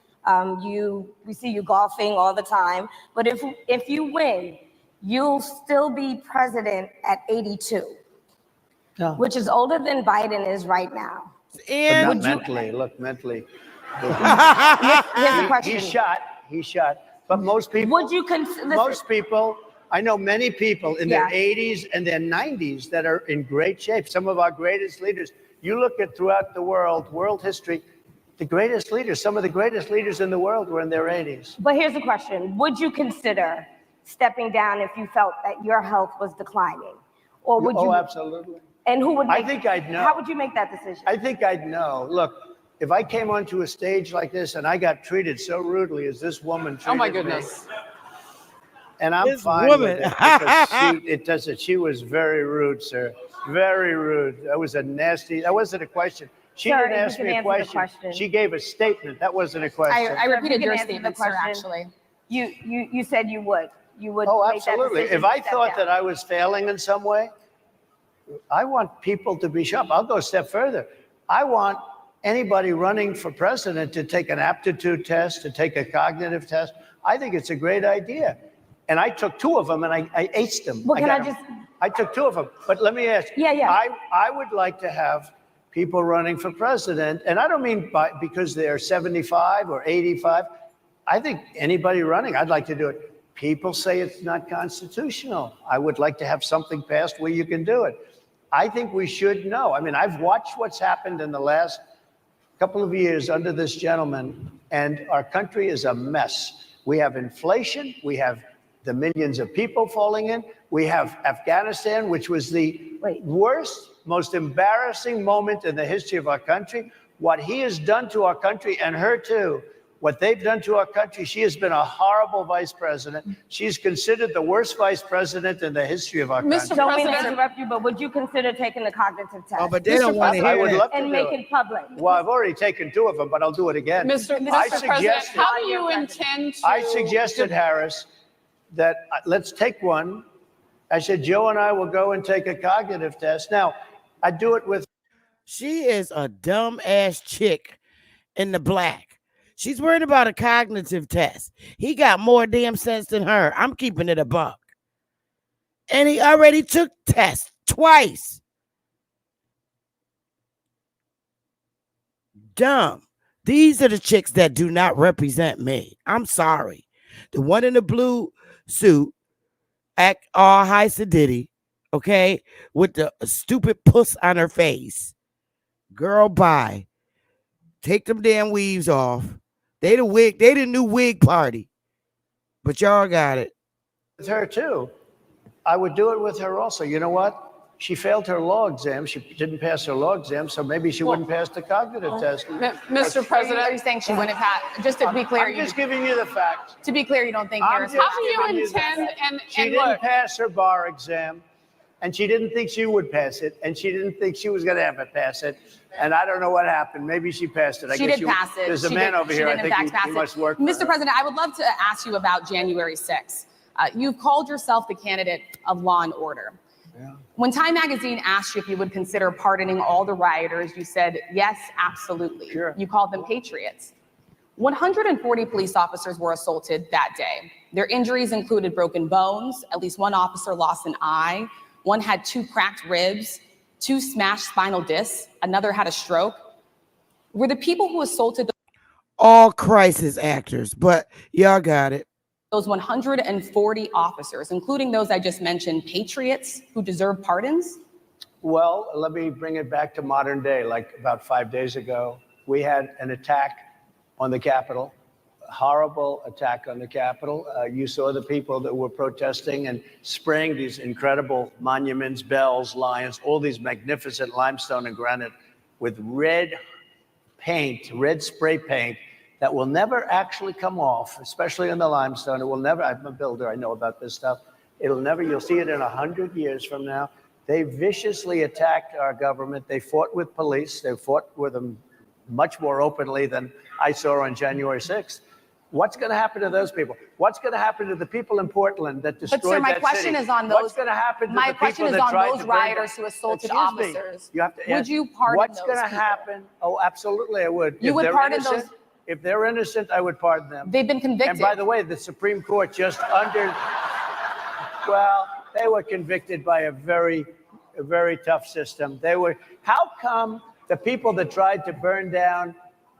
We see you golfing all the time. But if you win, you'll still be president at 82, which is older than Biden is right now. And but not mentally. Look, mentally. Here's the question. He's shot. But most people, I know many people in their 80s and their 90s that are in great shape. Some of our greatest leaders. You look at throughout the world history, the greatest leaders, some of the greatest leaders in the world were in their 80s. But here's the question. Would you consider stepping down if you felt that your health was declining? Or would you? Oh, absolutely. And who would make, I think I'd know. How would you make that decision? I think I'd know. Look, if I came onto a stage like this and I got treated so rudely as this woman treated me, oh my goodness. And I'm This fine woman. with it because she was very rude, sir. Very rude. That wasn't a question. She Sir, didn't if ask you me can a answer the question. question. She gave a statement. That wasn't a question. I repeated your answer the statement, sir, question. actually. You said you would. You would Oh, make that absolutely. decision If to I step thought down. that I was failing in some way, I want people to be sharp. I'll go a step further. I want anybody running for president to take an aptitude test, to take a cognitive test. I think it's a great idea. And I took 2 of them and I aced them. Well, I took 2 of them. But let me ask you. Yeah. I would like to have people running for president, and I don't mean because they're 75 or 85. I think anybody running, I'd like to do it. People say it's not constitutional. I would like to have something passed where you can do it. I think we should know. I mean, I've watched what's happened in the last couple of years under this gentleman, and our country is a mess. We have inflation. We have the millions of people falling in. We have Afghanistan, which was the worst, most embarrassing moment in the history of our country. What he has done to our country, and her too, what they've done to our country, she has been a horrible vice president. She's considered the worst vice president in the history of our country. Don't mean to interrupt you, but would you consider taking the cognitive test? Oh, but they don't want to hear I would that. love to and do make it. it public. Well, I've already taken 2 of them, but I'll do it again. Mr. President, how do you intend to? I suggested, Harris, that let's take one. I said, Joe and I will go and take a cognitive test. Now, I do it with. She is a dumb ass chick in the black. She's worried about a cognitive test. He got more damn sense than her. I'm keeping it a buck. And he already took tests twice. Dumb. These are the chicks that do not represent me. I'm sorry. The one in the blue suit, act all high sedity, okay, with the stupid puss on her face. Girl, bye. Take them damn weaves off. They the new wig party. But y'all got it. With her too. I would do it with her also. You know what? She failed her law exam. She didn't pass her law exam, so maybe she wouldn't pass the cognitive test. Mr. President, Are you saying she wouldn't pass? Just to be clear, I'm just giving you the facts. To be clear, you don't think Harris? just how do you giving you the intend? facts. She And didn't look, pass her bar exam, and she didn't think she would pass it, and she didn't think she was going to have to pass it. And I don't know what happened. Maybe she passed it. She did pass it. There's a man over here. I think he must work for Mr. her. President, I would love to ask you about January 6th. You've called yourself the candidate of law and order. Yeah. When Time Magazine asked you if you would consider pardoning all the rioters, you said, yes, absolutely. Sure. You called them patriots. 140 police officers were assaulted that day. Their injuries included broken bones. At least one officer lost an eye. One had 2 cracked ribs, 2 smashed spinal discs. Another had a stroke. Were the people who assaulted All crisis actors, but y'all got it. those 140 officers, including those I just mentioned, patriots who deserve pardons? Well, let me bring it back to modern day. Like about 5 days ago, we had an attack on the Capitol, a horrible attack on the Capitol. You saw the people that were protesting and spraying these incredible monuments, bells, lions, all these magnificent limestone and granite with red paint, red spray paint that will never actually come off, especially in the limestone. It will never, I'm a builder, I know about this stuff. It'll never, you'll see it in 100 years from now. They viciously attacked our government. They fought with police. They fought with them much more openly than I saw on January 6th. What's going to happen to those people? What's going to happen to the people in Portland that destroyed that city? But sir, my question is on those. What's going to happen to my the question people is that on tried those to burn rioters down? who assaulted Excuse me. officers. You have to Would ask, you pardon what's those going to people? happen? Oh, absolutely, I would. You If would they're pardon innocent- those- If they're innocent, I would pardon them. They've been convicted. And by the way, the Supreme Court just well, they were convicted by a very tough system. How come the people that tried to burn down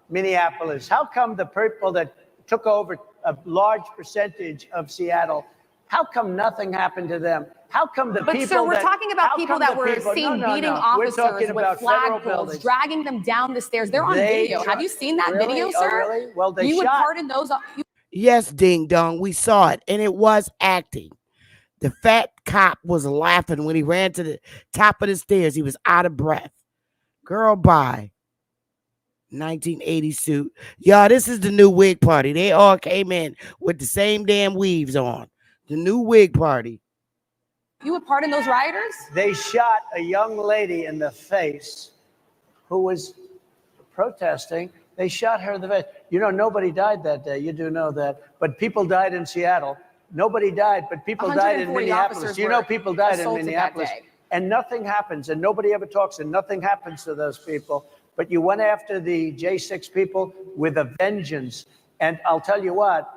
Minneapolis, how come the people that took over a large percentage of Seattle, how come nothing happened to them? How come the But people sir, we're that, talking about how people come that the were people- seen no, beating We're officers talking with about federal flagpoles, buildings. dragging them down the stairs. They're on They video. try- Have you seen that Really? video, Oh, sir? really? Well, they you would shot. pardon those. Yes, ding dong, we saw it, and it was acting. The fat cop was laughing when he ran to the top of the stairs. He was out of breath. Girl, bye. 1980 suit. Y'all, this is the new wig party. They all came in with the same damn weaves on. The new Whig Party. You were part of those rioters? They shot a young lady in the face who was protesting. They shot her in the face. You know, nobody died that day. You do know that. But people died in Seattle. Nobody died, but people died in Minneapolis. You know, people died in Minneapolis. And nothing happens, and nobody ever talks, and nothing happens to those people. But you went after the J6 people with a vengeance. And I'll tell you what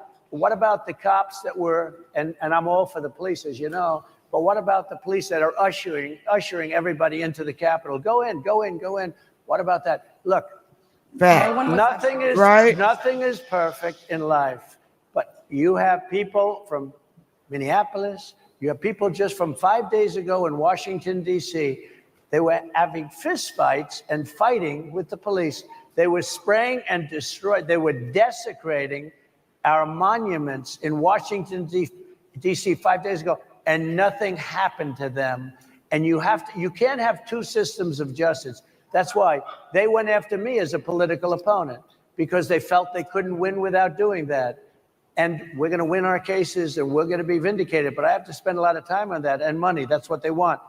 about the cops that were, and I'm all for the police, as you know, but what about the police that are ushering everybody into the Capitol? Go in, go in, go in. What about that? Look, nothing is perfect in life, but you have people from Minneapolis, you have people just from 5 days ago in Washington, D.C., they were having fistfights and fighting with the police. They were spraying and destroying, they were desecrating our monuments in Washington, D.C. 5 days ago, and nothing happened to them. And you can't have two systems of justice. That's why they went after me as a political opponent, because they felt they couldn't win without doing that. And we're going to win our cases and we're going to be vindicated. But I have to spend a lot of time on that and money. That's what they want.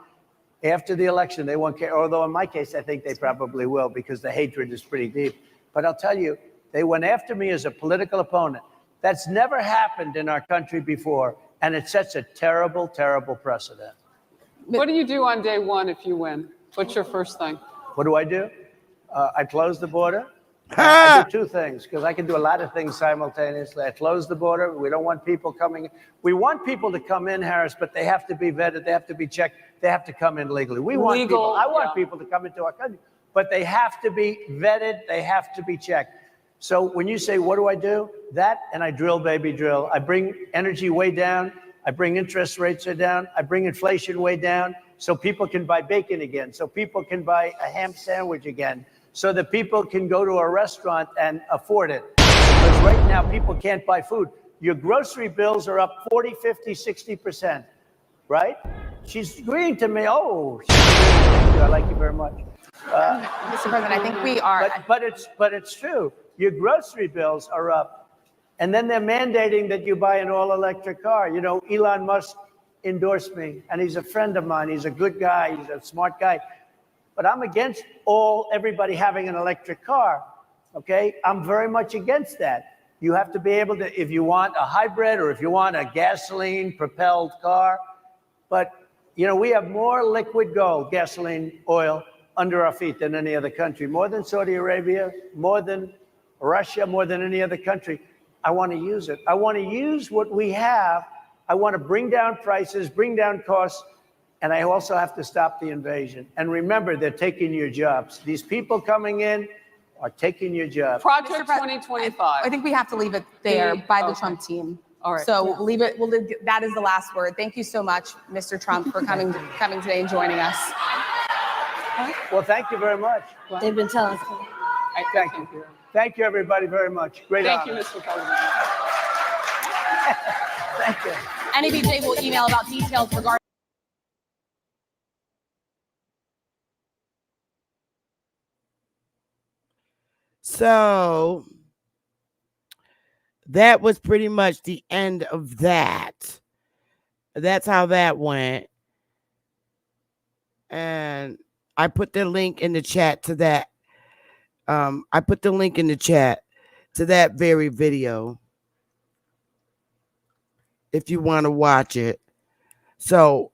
After the election, they won't care. Although in my case, I think they probably will, because the hatred is pretty deep. But I'll tell you, they went after me as a political opponent. That's never happened in our country before. And it sets a terrible, terrible precedent. What do you do on day one if you win? What's your first thing? What do? I close the border. I do two things, because I can do a lot of things simultaneously. I close the border. We don't want people coming in. We want people to come in, Harris, but they have to be vetted. They have to be checked. They have to come in legally. I want people to come into our country, but they have to be vetted. They have to be checked. So when you say, what do I do? That, and I drill, baby, drill. I bring energy way down. I bring interest rates down. I bring inflation way down, so people can buy bacon again, so people can buy a ham sandwich again, so that people can go to a restaurant and afford it. Because right now, people can't buy food. Your grocery bills are up 40, 50, 60%, right? She's agreeing to me. Oh, thank you. I like you very much. Mr. President, I think we are. But it's true. Your grocery bills are up. And then they're mandating that you buy an all-electric car. You know, Elon Musk endorsed me, and he's a friend of mine. He's a good guy. He's a smart guy. But I'm against everybody having an electric car, okay? I'm very much against that. You have to be able to, if you want a hybrid or if you want a gasoline-propelled car. But, you know, we have more liquid gold, gasoline, oil, under our feet than any other country. More than Saudi Arabia, more than Russia, more than any other country. I want to use it. I want to use what we have. I want to bring down prices, bring down costs, and I also have to stop the invasion. And remember, they're taking your jobs. These people coming in are taking your jobs. Project 2025. I think we have to leave it there by the Trump team. All right. So leave it. That is the last word. Thank you so much, Mr. Trump, for coming today and joining us. Well, thank you very much. They've been telling us. Thank you. Thank you, everybody, very much. Great honor. Thank you, Mr. President. Thank you. NABJ will email about details regarding. So that was pretty much the end of that. That's how that went. And I put the link in the chat to that. I put the link in the chat to that very video if you want to watch it. So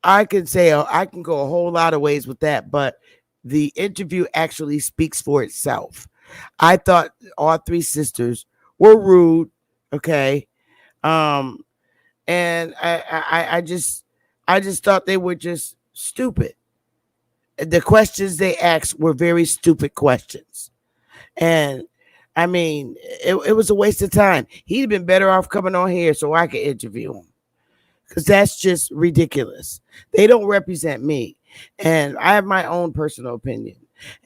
I can say I can go a whole lot of ways with that, but the interview actually speaks for itself. I thought all three sisters were rude, okay, and I just thought they were just stupid. The questions they asked were very stupid questions. And I mean, it was a waste of time. He'd have been better off coming on here so I could interview him, because that's just ridiculous. They don't represent me. And I have my own personal opinion.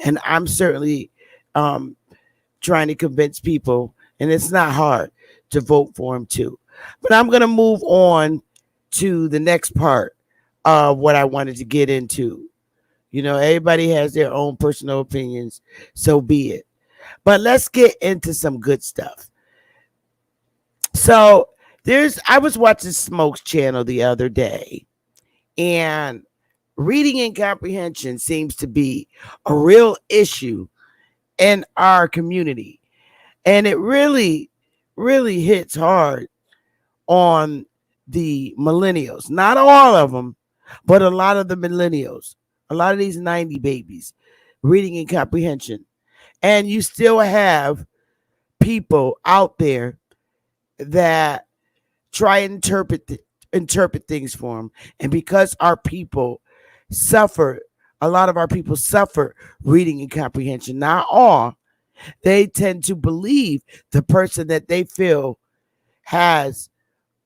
And I'm certainly trying to convince people, and it's not hard to vote for him too. But I'm going to move on to the next part of what I wanted to get into. You know, everybody has their own personal opinions, so be it. But let's get into some good stuff. So I was watching Smoke's channel the other day, and reading and comprehension seems to be a real issue in our community. And it really, really hits hard on the millennials. Not all of them, but a lot of the millennials, a lot of these 90 babies, reading and comprehension. And you still have people out there that try and interpret things for them. And because our people suffer, a lot of our people suffer reading and comprehension, not all, they tend to believe the person that they feel has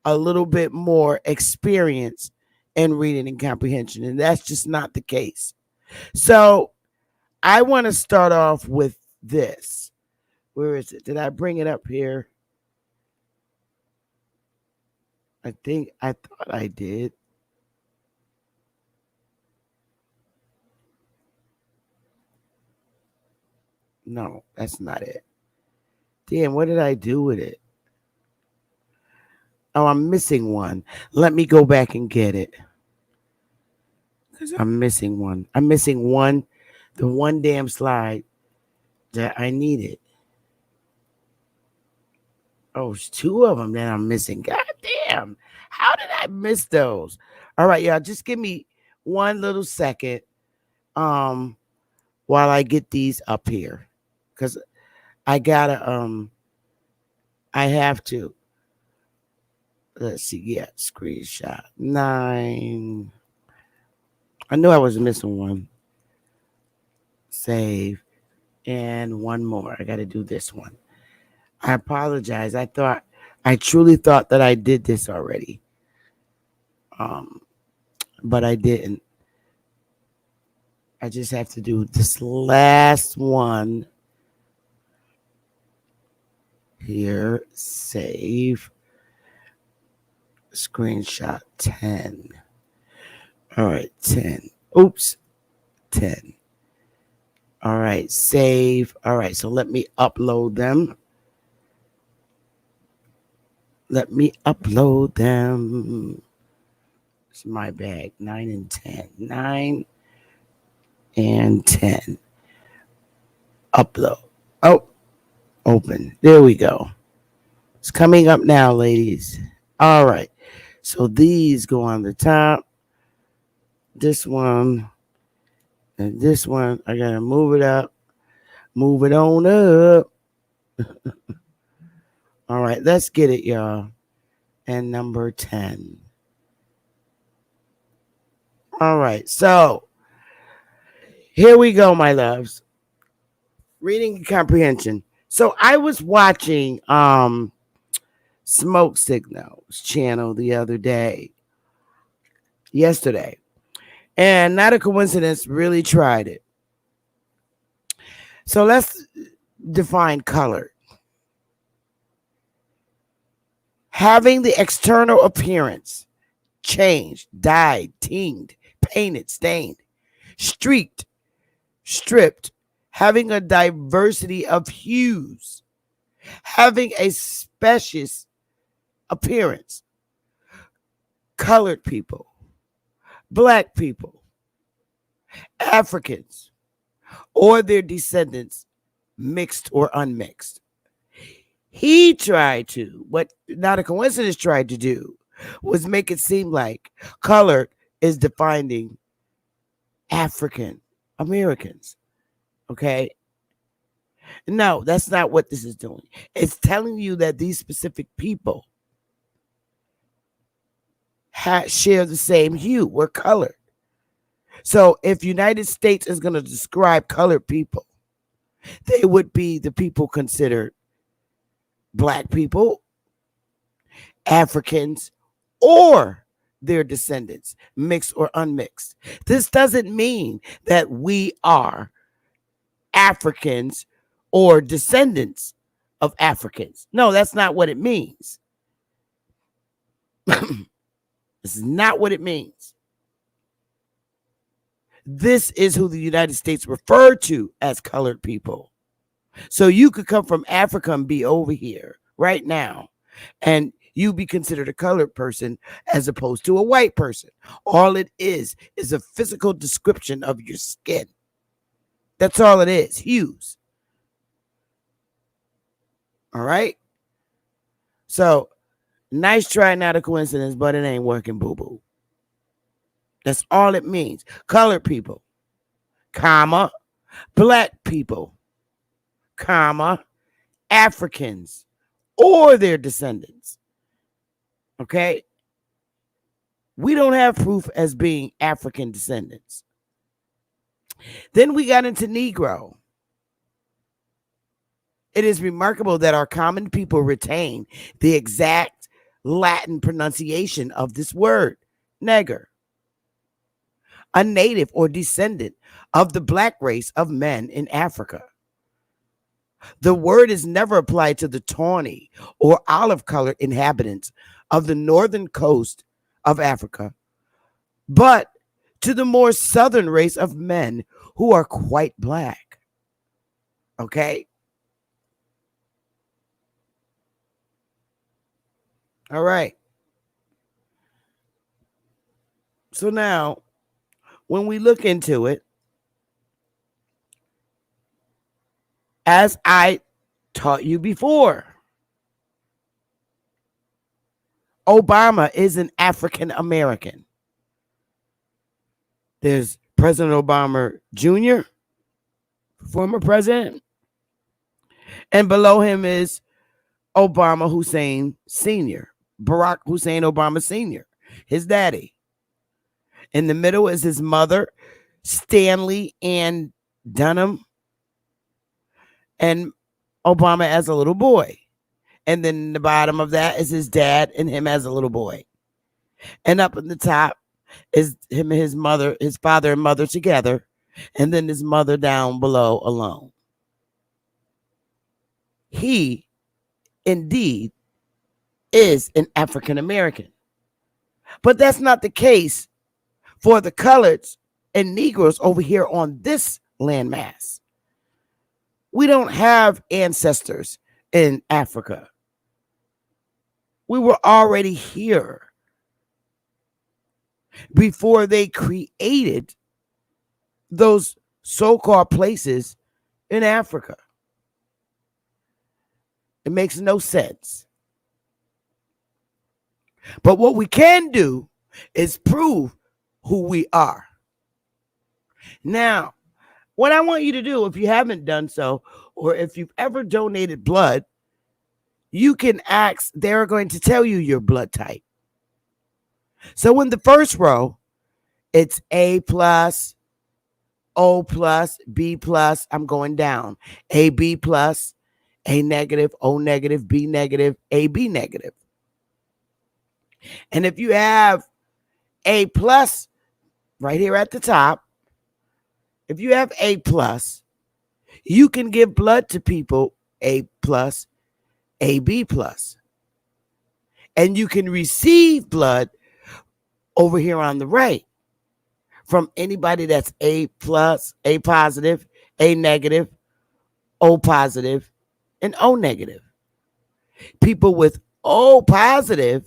a little bit more experience in reading and comprehension. And that's just not the case. So I want to start off with this. Where is it? Did I bring it up here? I thought I did. No, that's not it. Damn, what did I do with it? Oh, I'm missing one. Let me go back and get it. Because I'm missing one. I'm missing one, the one damn slide that I needed. Oh, it's two of them that I'm missing. God damn. How did I miss those? All right, y'all, just give me one little second while I get these up here. Because I gotta I have to. Let's see, yeah, screenshot 9. I knew I was missing one. Save. And one more. I gotta do this one. I apologize. I truly thought that I did this already. But I didn't. I just have to do this last one. Here, save. Screenshot 10. All right, 10. Oops, 10. All right, save. All right, so let me upload them. Let me upload them. It's my bag. 9 and 10. 9 and 10. Upload. Oh, open. There we go. It's coming up now, ladies. All right. So these go on the top. This one and this one. I got to move it up. Move it on up. All right. Let's get it, y'all. And number 10. All right. So here we go, my loves. Reading comprehension. So I was watching Smoke Signal's channel the other day, yesterday, and not a coincidence, really tried it. So let's define color. Having the external appearance changed, dyed, tinged, painted, stained, streaked, stripped, having a diversity of hues, having a specious appearance. Colored people, black people, Africans, or their descendants, mixed or unmixed. He tried to, what Not a Coincidence tried to do, was make it seem like color is defining African Americans. Okay? No, that's not what this is doing. It's telling you that these specific people share the same hue. We're colored. So if United States is going to describe colored people, they would be the people considered black people, Africans, or their descendants, mixed or unmixed. This doesn't mean that we are Africans or descendants of Africans. No, that's not what it means. This is not what it means. This is who the United States refer to as colored people. So you could come from Africa and be over here right now, and you be considered a colored person as opposed to a white person. All it is a physical description of your skin. That's all it is, hues. All right? So, nice try, not a coincidence, but it ain't working, boo-boo. That's all it means. Colored people, comma, black people, comma, Africans or their descendants. Okay? We don't have proof as being African descendants. Then we got into Negro. It is remarkable that our common people retain the exact Latin pronunciation of this word, negger, a native or descendant of the black race of men in Africa. The word is never applied to the tawny or olive-colored inhabitants of the northern coast of Africa, but to the more southern race of men who are quite black. Okay? All right. So now, when we look into it, as I taught you before, Obama is an African American. There's President Obama Jr., former president, and below him is Obama Hussein Sr., Barack Hussein Obama Sr., his daddy. In the middle is his mother, Stanley Ann Dunham, and Obama as a little boy. And then the bottom of that is his dad and him as a little boy. And up in the top is him and his mother, his father and mother together. And then his mother down below alone. He indeed is an African American. But that's not the case for the coloreds and Negroes over here on this landmass. We don't have ancestors in Africa. We were already here before they created those so-called places in Africa. It makes no sense. But what we can do is prove who we are. Now, what I want you to do, if you haven't done so, or if you've ever donated blood, you can ask, they're going to tell you your blood type. So in the first row, it's A plus, O plus, B plus. I'm going down. AB plus, A negative, O negative, B negative, AB negative. And if you have A plus right here at the top, if you have A plus, you can give blood to people A plus, AB plus. And you can receive blood over here on the right from anybody that's A plus, A positive, A negative, O positive, and O negative. People with O positive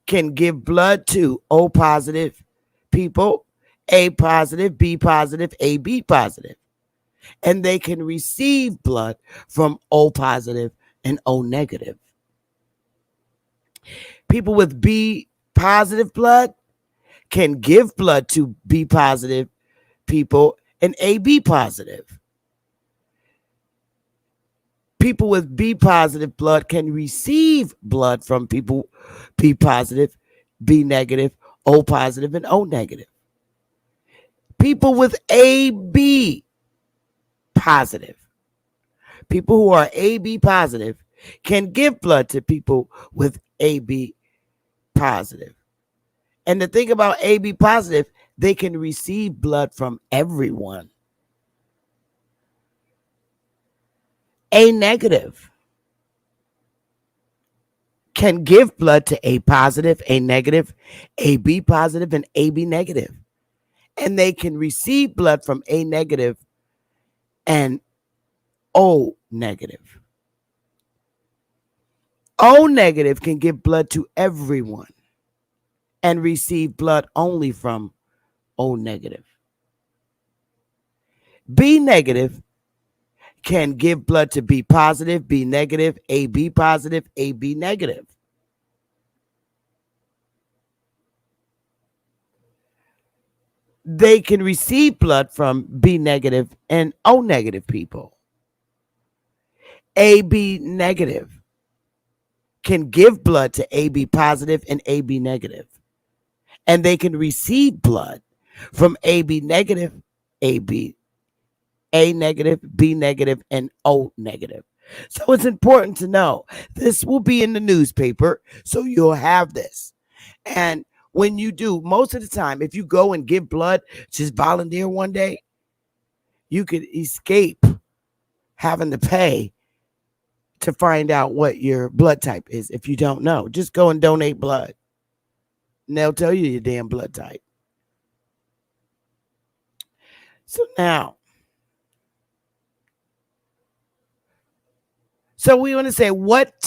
can give blood to O positive people, A positive, B positive, AB positive. And they can receive blood from O positive and O negative. People with B positive blood can give blood to B positive people and AB positive. People with B positive blood can receive blood from people B positive, B negative, O positive, and O negative. People with AB positive, people who are AB positive, can give blood to people with AB positive. And the thing about AB positive, they can receive blood from everyone. A negative can give blood to A positive, A negative, AB positive, and AB negative. And they can receive blood from A negative and O negative. O negative can give blood to everyone and receive blood only from O negative. B negative can give blood to B positive, B negative, AB positive, AB negative. They can receive blood from B negative and O negative people. AB negative can give blood to AB positive and AB negative. And they can receive blood from AB negative, AB, A negative, B negative, and O negative. So it's important to know this will be in the newspaper, so you'll have this. And when you do, most of the time, if you go and give blood, just volunteer one day, you could escape having to pay to find out what your blood type is. If you don't know, just go and donate blood. And they'll tell you your damn blood type. So now, so we want to say what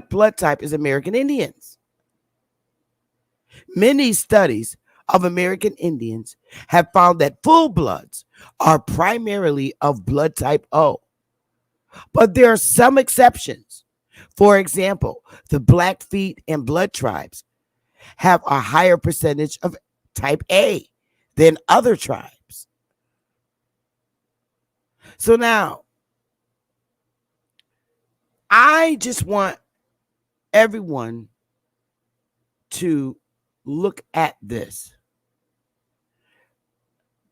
blood type is American Indians? Many studies of American Indians have found that full bloods are primarily of blood type O. But there are some exceptions. For example, the Blackfeet and Blood tribes have a higher percentage of type A than other tribes. So now, I just want everyone to look at this.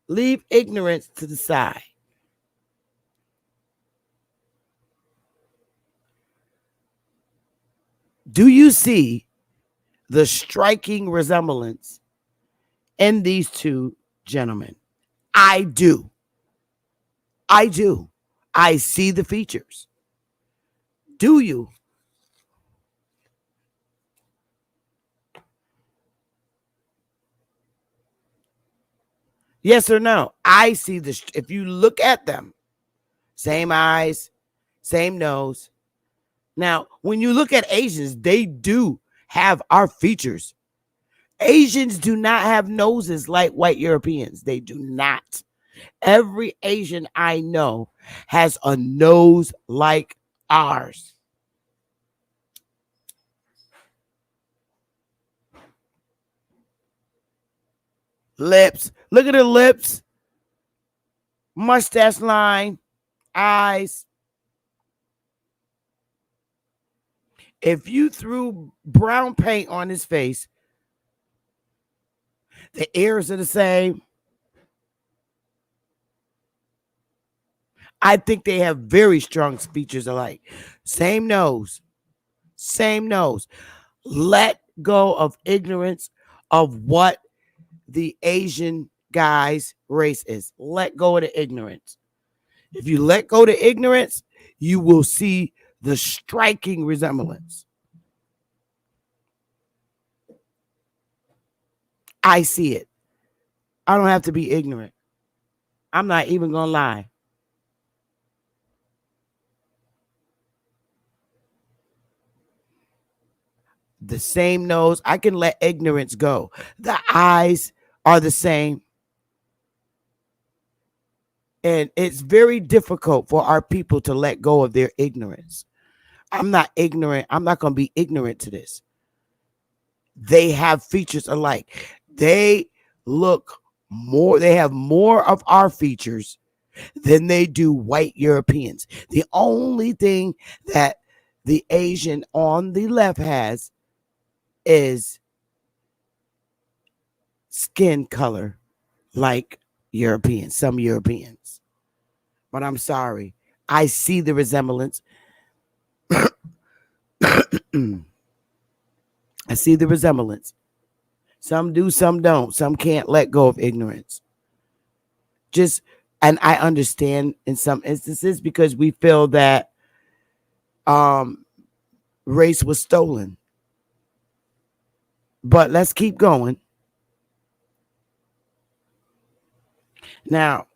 Leave ignorance to the side. Do you see the striking resemblance in these two gentlemen? I do. I do. I see the features. Do you? Yes or no? I see the, if you look at them, same eyes, same nose. Now, when you look at Asians, they do have our features. Asians do not have noses like white Europeans. They do not. Every Asian I know has a nose like ours. Lips. Look at the lips. Mustache line. Eyes. If you threw brown paint on his face, the ears are the same. I think they have very strong features alike. Same nose. Same nose. Let go of ignorance of what the Asian guy's race is. Let go of the ignorance. If you let go of the ignorance, you will see the striking resemblance. I see it. I don't have to be ignorant. I'm not even going to lie. The same nose. I can let ignorance go. The eyes are the same. And it's very difficult for our people to let go of their ignorance. I'm not ignorant. I'm not going to be ignorant to this. They have features alike. They look more, they have more of our features than they do white Europeans. The only thing that the Asian on the left has is skin color like Europeans, some Europeans. But I'm sorry. I see the resemblance. I see the resemblance. Some do, some don't. Some can't let go of ignorance. And I understand in some instances because we feel that race was stolen. But let's keep going. Now,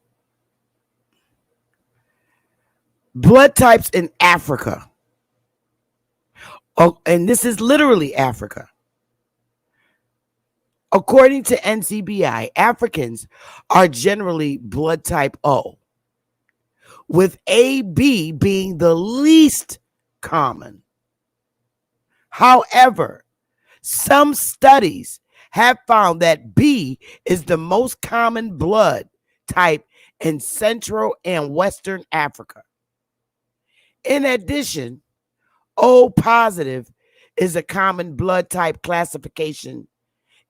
blood types in Africa Oh, and this is literally Africa. According to NCBI, Africans are generally blood type O, with AB being the least common. However, some studies have found that B is the most common blood type in Central and Western Africa. In addition, O positive is a common blood type classification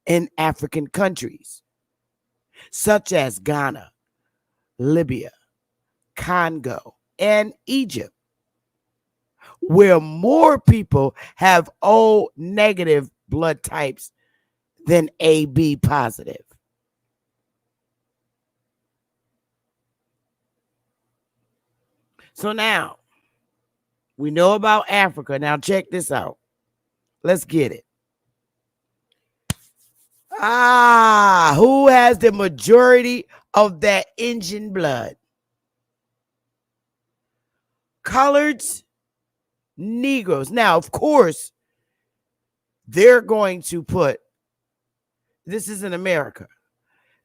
in African countries, such as Ghana, Libya, Congo, and Egypt, where more people have O negative blood types than AB positive. So now we know about Africa. Now check this out. Let's get it. Who has the majority of that Indian blood? Coloreds, Negroes. Now, of course, they're going to put, this is in America,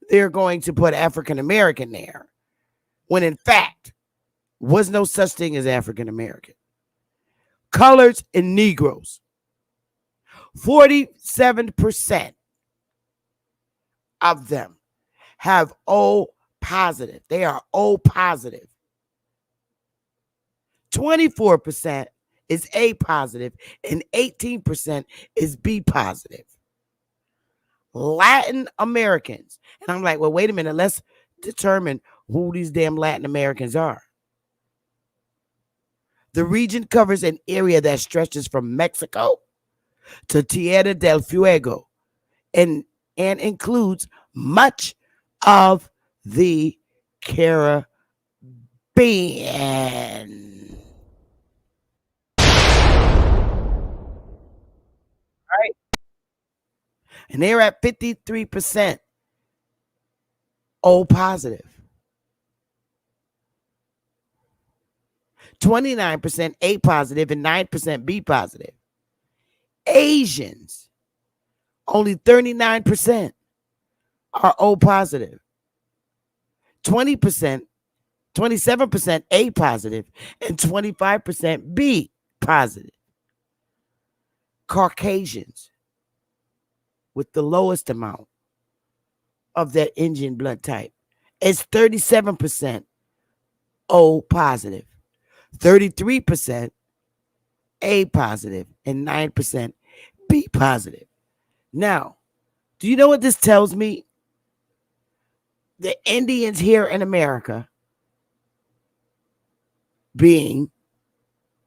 they're going to put African American there, when in fact, was no such thing as African American. Coloreds and Negroes. 47% of them have O positive. They are O positive. 24% is A positive and 18% is B positive. Latin Americans. And I'm like, well, wait a minute. Let's determine who these damn Latin Americans are. The region covers an area that stretches from Mexico to Tierra del Fuego and includes much of the Caribbean. Right? And they're at 53% O positive. 29% A positive and 9% B positive. Asians, only 39% are O positive. 20%, 27% A positive, and 25% B positive. Caucasians, with the lowest amount of that Indian blood type, is 37% O positive, 33% A positive, and 9% B positive. Now, do you know what this tells me? The Indians here in America, being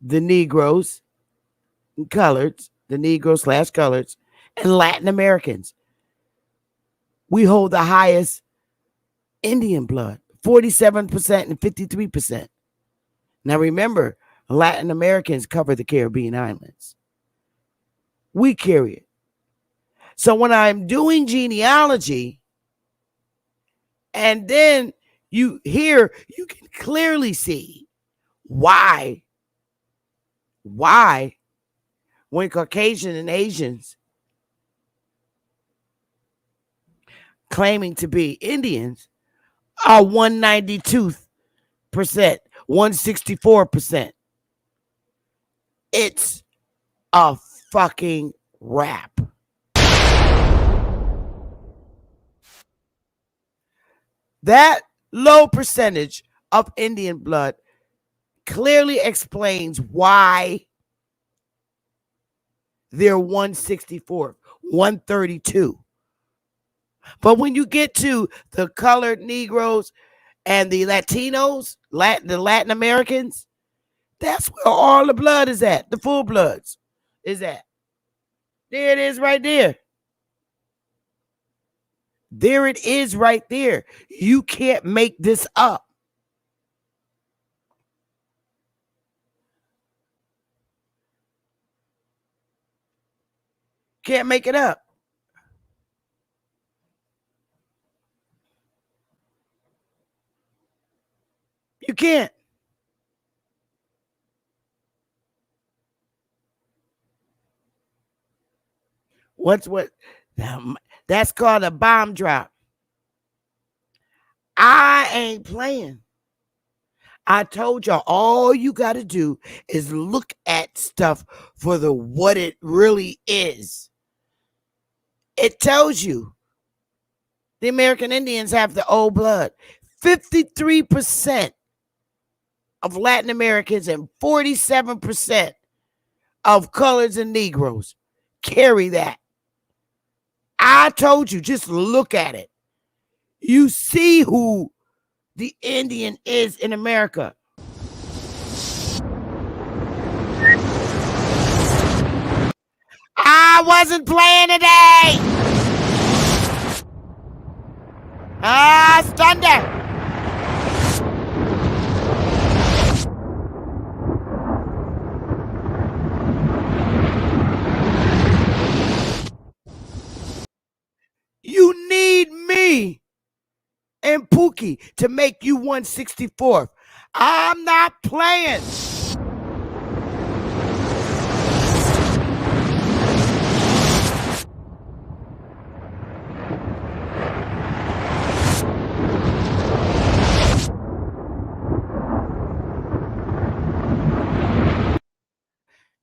the Negroes and coloreds, the Negroes / coloreds, and Latin Americans, we hold the highest Indian blood, 47% and 53%. Now remember, Latin Americans cover the Caribbean islands. We carry it. So when I'm doing genealogy, and then you can clearly see why when Caucasian and Asians claiming to be Indians are 192%, 164%. It's a fucking wrap. That low percentage of Indian blood clearly explains why they're 164, 132. But when you get to the colored Negroes and the Latinos, the Latin Americans, that's where all the blood is at. The full bloods is at. There it is right there. There it is right there. You can't make this up. Can't make it up. You can't. That's called a bomb drop. I ain't playing. I told y'all all you got to do is look at stuff for what it really is. It tells you the American Indians have the old blood. 53% of Latin Americans and 47% of coloreds and Negroes carry that. I told you, just look at it. You see who the Indian is in America. I wasn't playing today. It's thunder. You need me and Pookie to make you 164th. I'm not playing.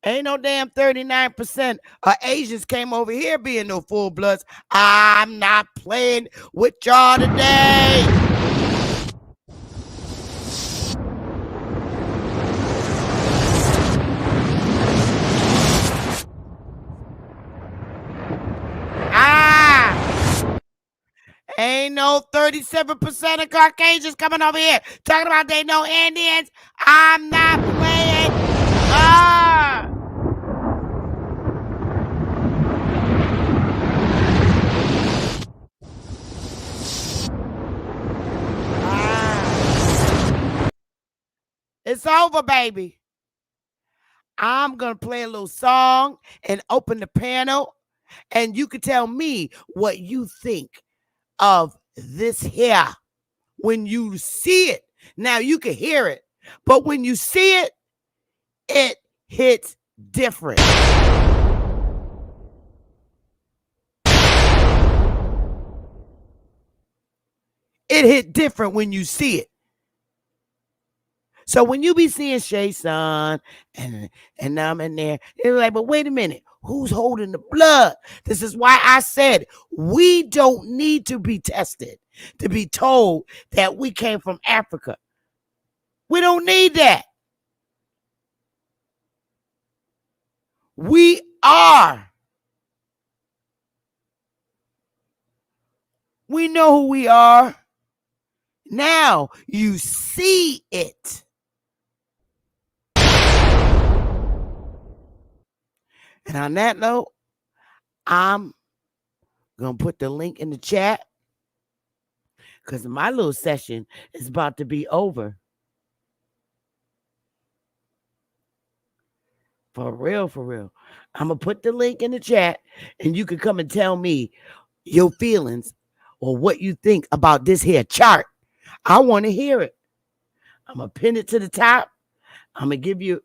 Ain't no damn 39% of Asians came over here being no full bloods. I'm not playing with y'all today. Ain't no 37% of Caucasians coming over here talking about they know Indians. I'm not playing. It's over, baby. I'm going to play a little song and open the panel, and you can tell me what you think of this here when you see it. Now, you can hear it, but when you see it, it hits different. It hit different when you see it. So when you be seeing Shay Son and I'm in there, they're like, but wait a minute, who's holding the blood? This is why I said we don't need to be tested to be told that we came from Africa. We don't need that. We are. We know who we are. Now you see it. And on that note, I'm going to put the link in the chat because my little session is about to be over. For real, for real. I'm going to put the link in the chat and you can come and tell me your feelings or what you think about this here chart. I want to hear it. I'm going to pin it to the top. I'm going to give you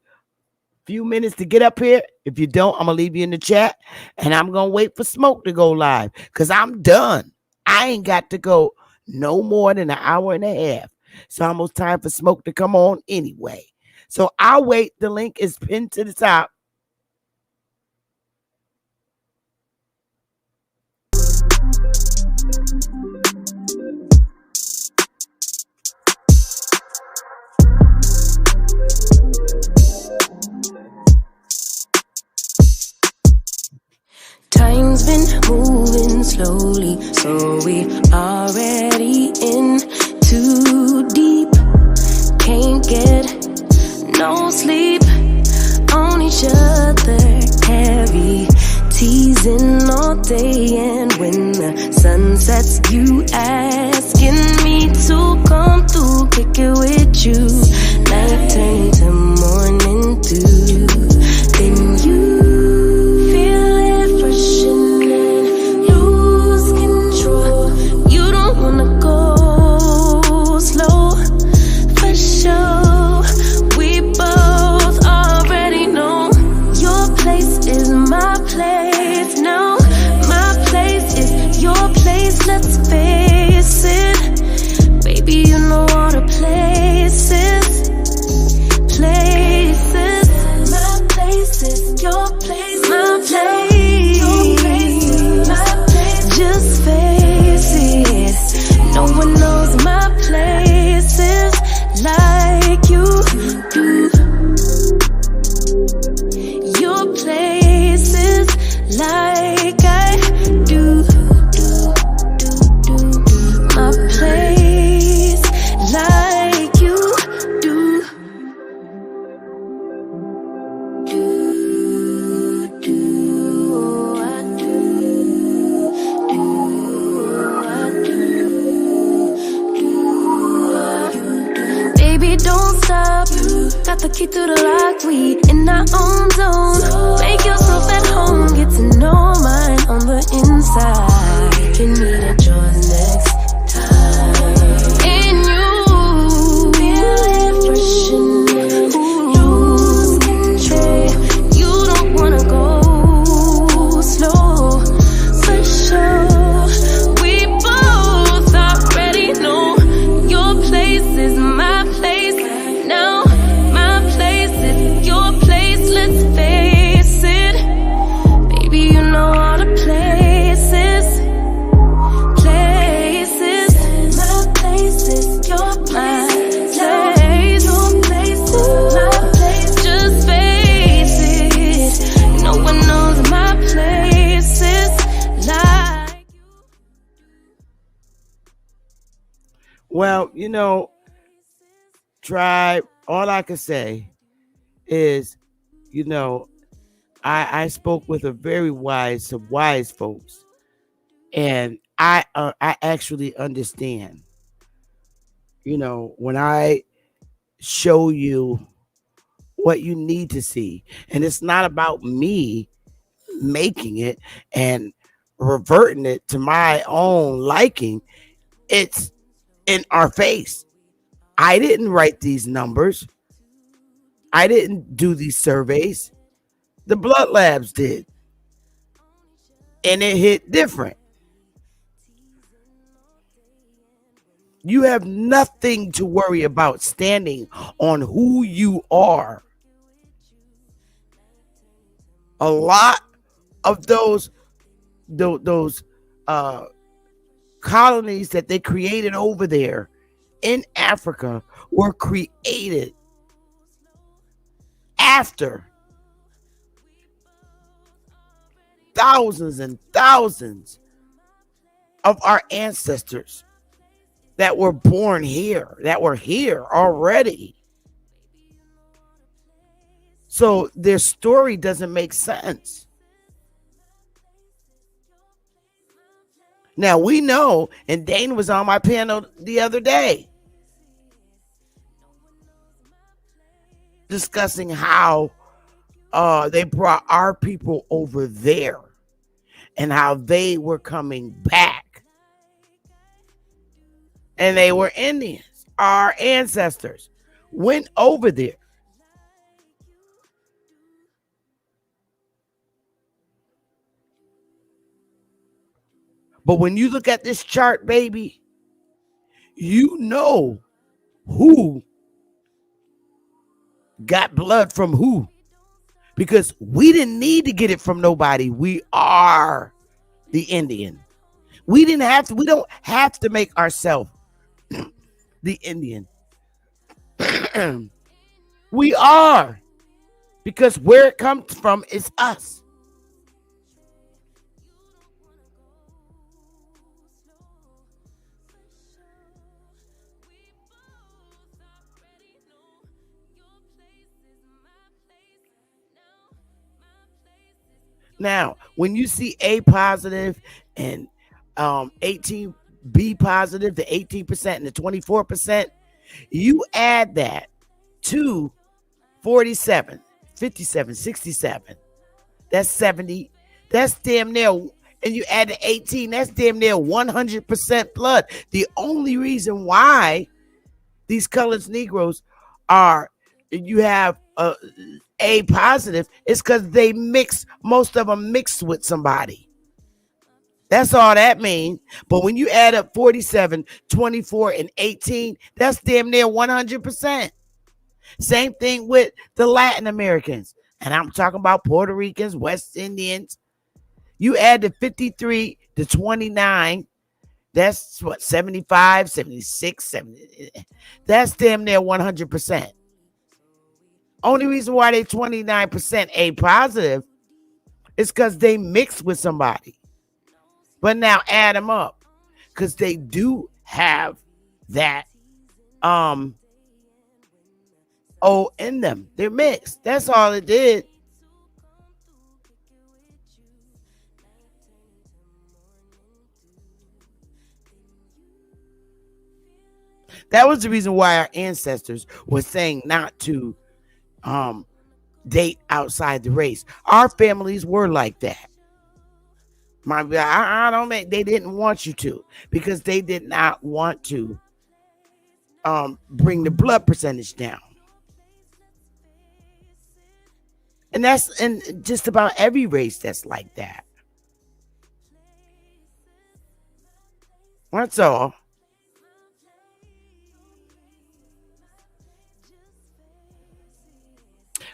few minutes to get up here. If you don't, I'm gonna leave you in the chat and I'm gonna wait for Smoke to go live because I'm done. I ain't got to go no more than an hour and a half. It's almost time for Smoke to come on anyway. So I'll wait. The link is pinned to the top. Time's been moving slowly, so we already in too deep. Can't get no sleep on each other, heavy teasing all day. And when the sun sets, you asking me to come through, kick it with you. Night turn to morning dew, then you we don't stop. Got the key to the lock, we in our own zone. Make yourself at home, get to know mine on the inside. We can meet at yours next time. And you feel it fresh in you. Lose control. You don't wanna go slow. For sure, we both already know your place is my place. Now my place is your place. Let's face it, baby. You know all the places. My place is your place. Your place is my place. Just face it. No one knows my place is like you. Well, you know, Tribe, all I can say is, you know, I spoke with some wise folks, and I actually understand. You know, when I show you what you need to see, and it's not about me making it and reverting it to my own liking. It's in our face. I didn't write these numbers. I didn't do these surveys. The blood labs did. And it hit different. You have nothing to worry about standing on who you are. A lot of those colonies that they created over there in Africa were created after thousands and thousands of our ancestors that were born here, that were here already. So their story doesn't make sense. Now we know, and Dane was on my panel the other day discussing how they brought our people over there and how they were coming back. And they were Indians. Our ancestors went over there. But when you look at this chart, baby, you know who got blood from who. Because we didn't need to get it from nobody. We are the Indian. We don't have to make ourselves the Indian. We are. Because where it comes from is us. Now, when you see A positive and 18B positive, the 18% and the 24%, you add that to 47, 57, 67. That's 70. That's damn near, and you add the 18, that's damn near 100% blood. The only reason why these colored Negroes you have A positive is because they most of them mixed with somebody. That's all that means. But when you add up 47, 24, and 18, that's damn near 100%. Same thing with the Latin Americans. And I'm talking about Puerto Ricans, West Indians. You add the 53 to 29, that's what, 75, 76, 70. That's damn near 100%. Only reason why they 29% A positive is because they mixed with somebody. But now add them up, because they do have that O in them. They're mixed. That's all it did. That was the reason why our ancestors were saying not to date outside the race. Our families were like that. They didn't want you to, because they did not want to bring the blood percentage down. And that's in just about every race that's like that. That's all.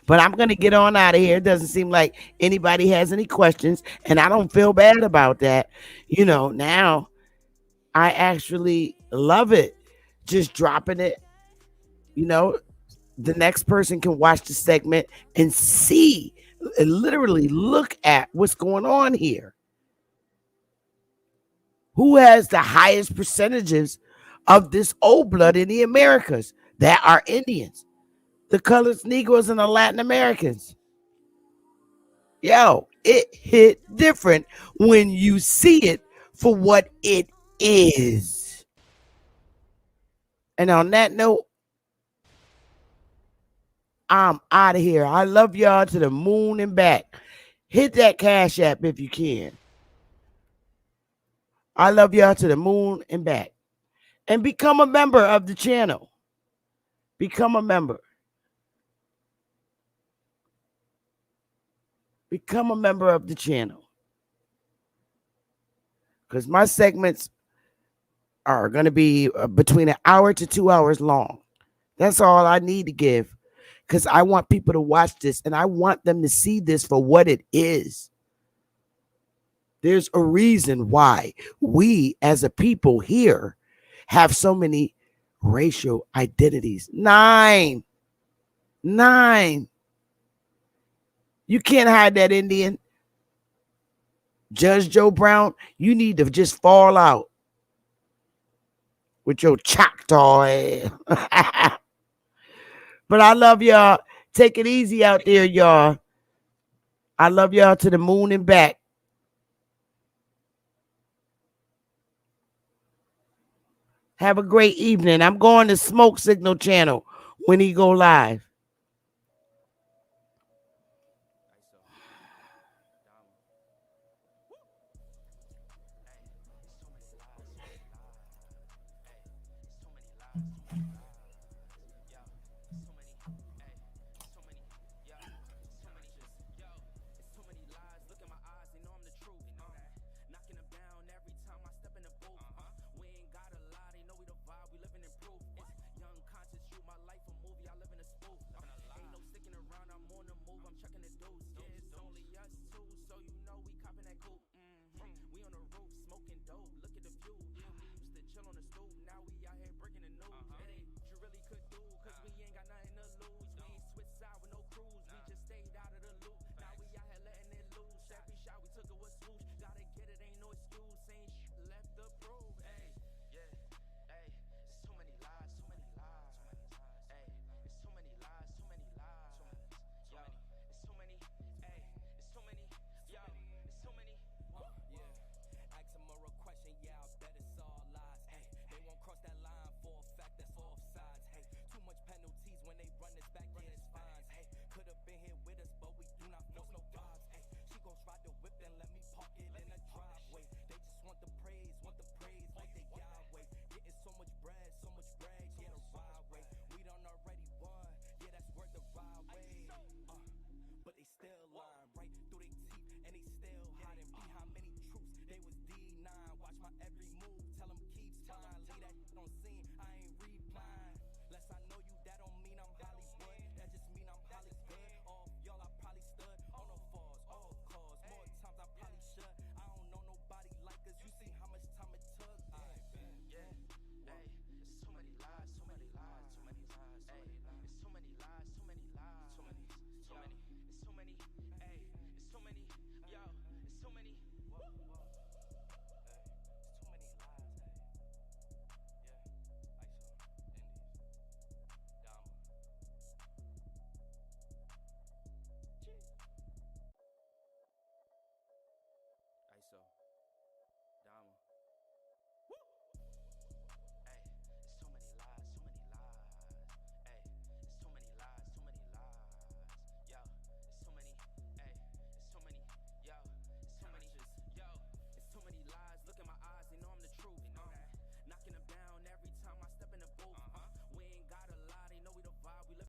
But I'm going to get on out of here. It doesn't seem like anybody has any questions, and I don't feel bad about that. Now I actually love it. Just dropping it. The next person can watch the segment and see, literally look at what's going on here. Who has the highest percentages of this old blood in the Americas? That are Indians, the colors, Negroes, and the Latin Americans. Yo, it hit different when you see it for what it is. And on that note, I'm out of here. I love y'all to the moon and back. Hit that Cash App if you can. I love y'all to the moon and back. And become a member of the channel. Become a member. Become a member of the channel. Because my segments are going to be between an hour to 2 hours long. That's all I need to give. Because I want people to watch this, and I want them to see this for what it is. There's a reason why we as a people here have so many racial identities. 9. You can't hide that, Indian. Judge Joe Brown, you need to just fall out with your Choctaw ass. But I love y'all. Take it easy out there, y'all. I love y'all to the moon and back. Have a great evening. I'm going to Smoke Signal channel when he go live. We on the roof smoking dope. Look at the view. Yeah, we used to chill on the stoop. Now we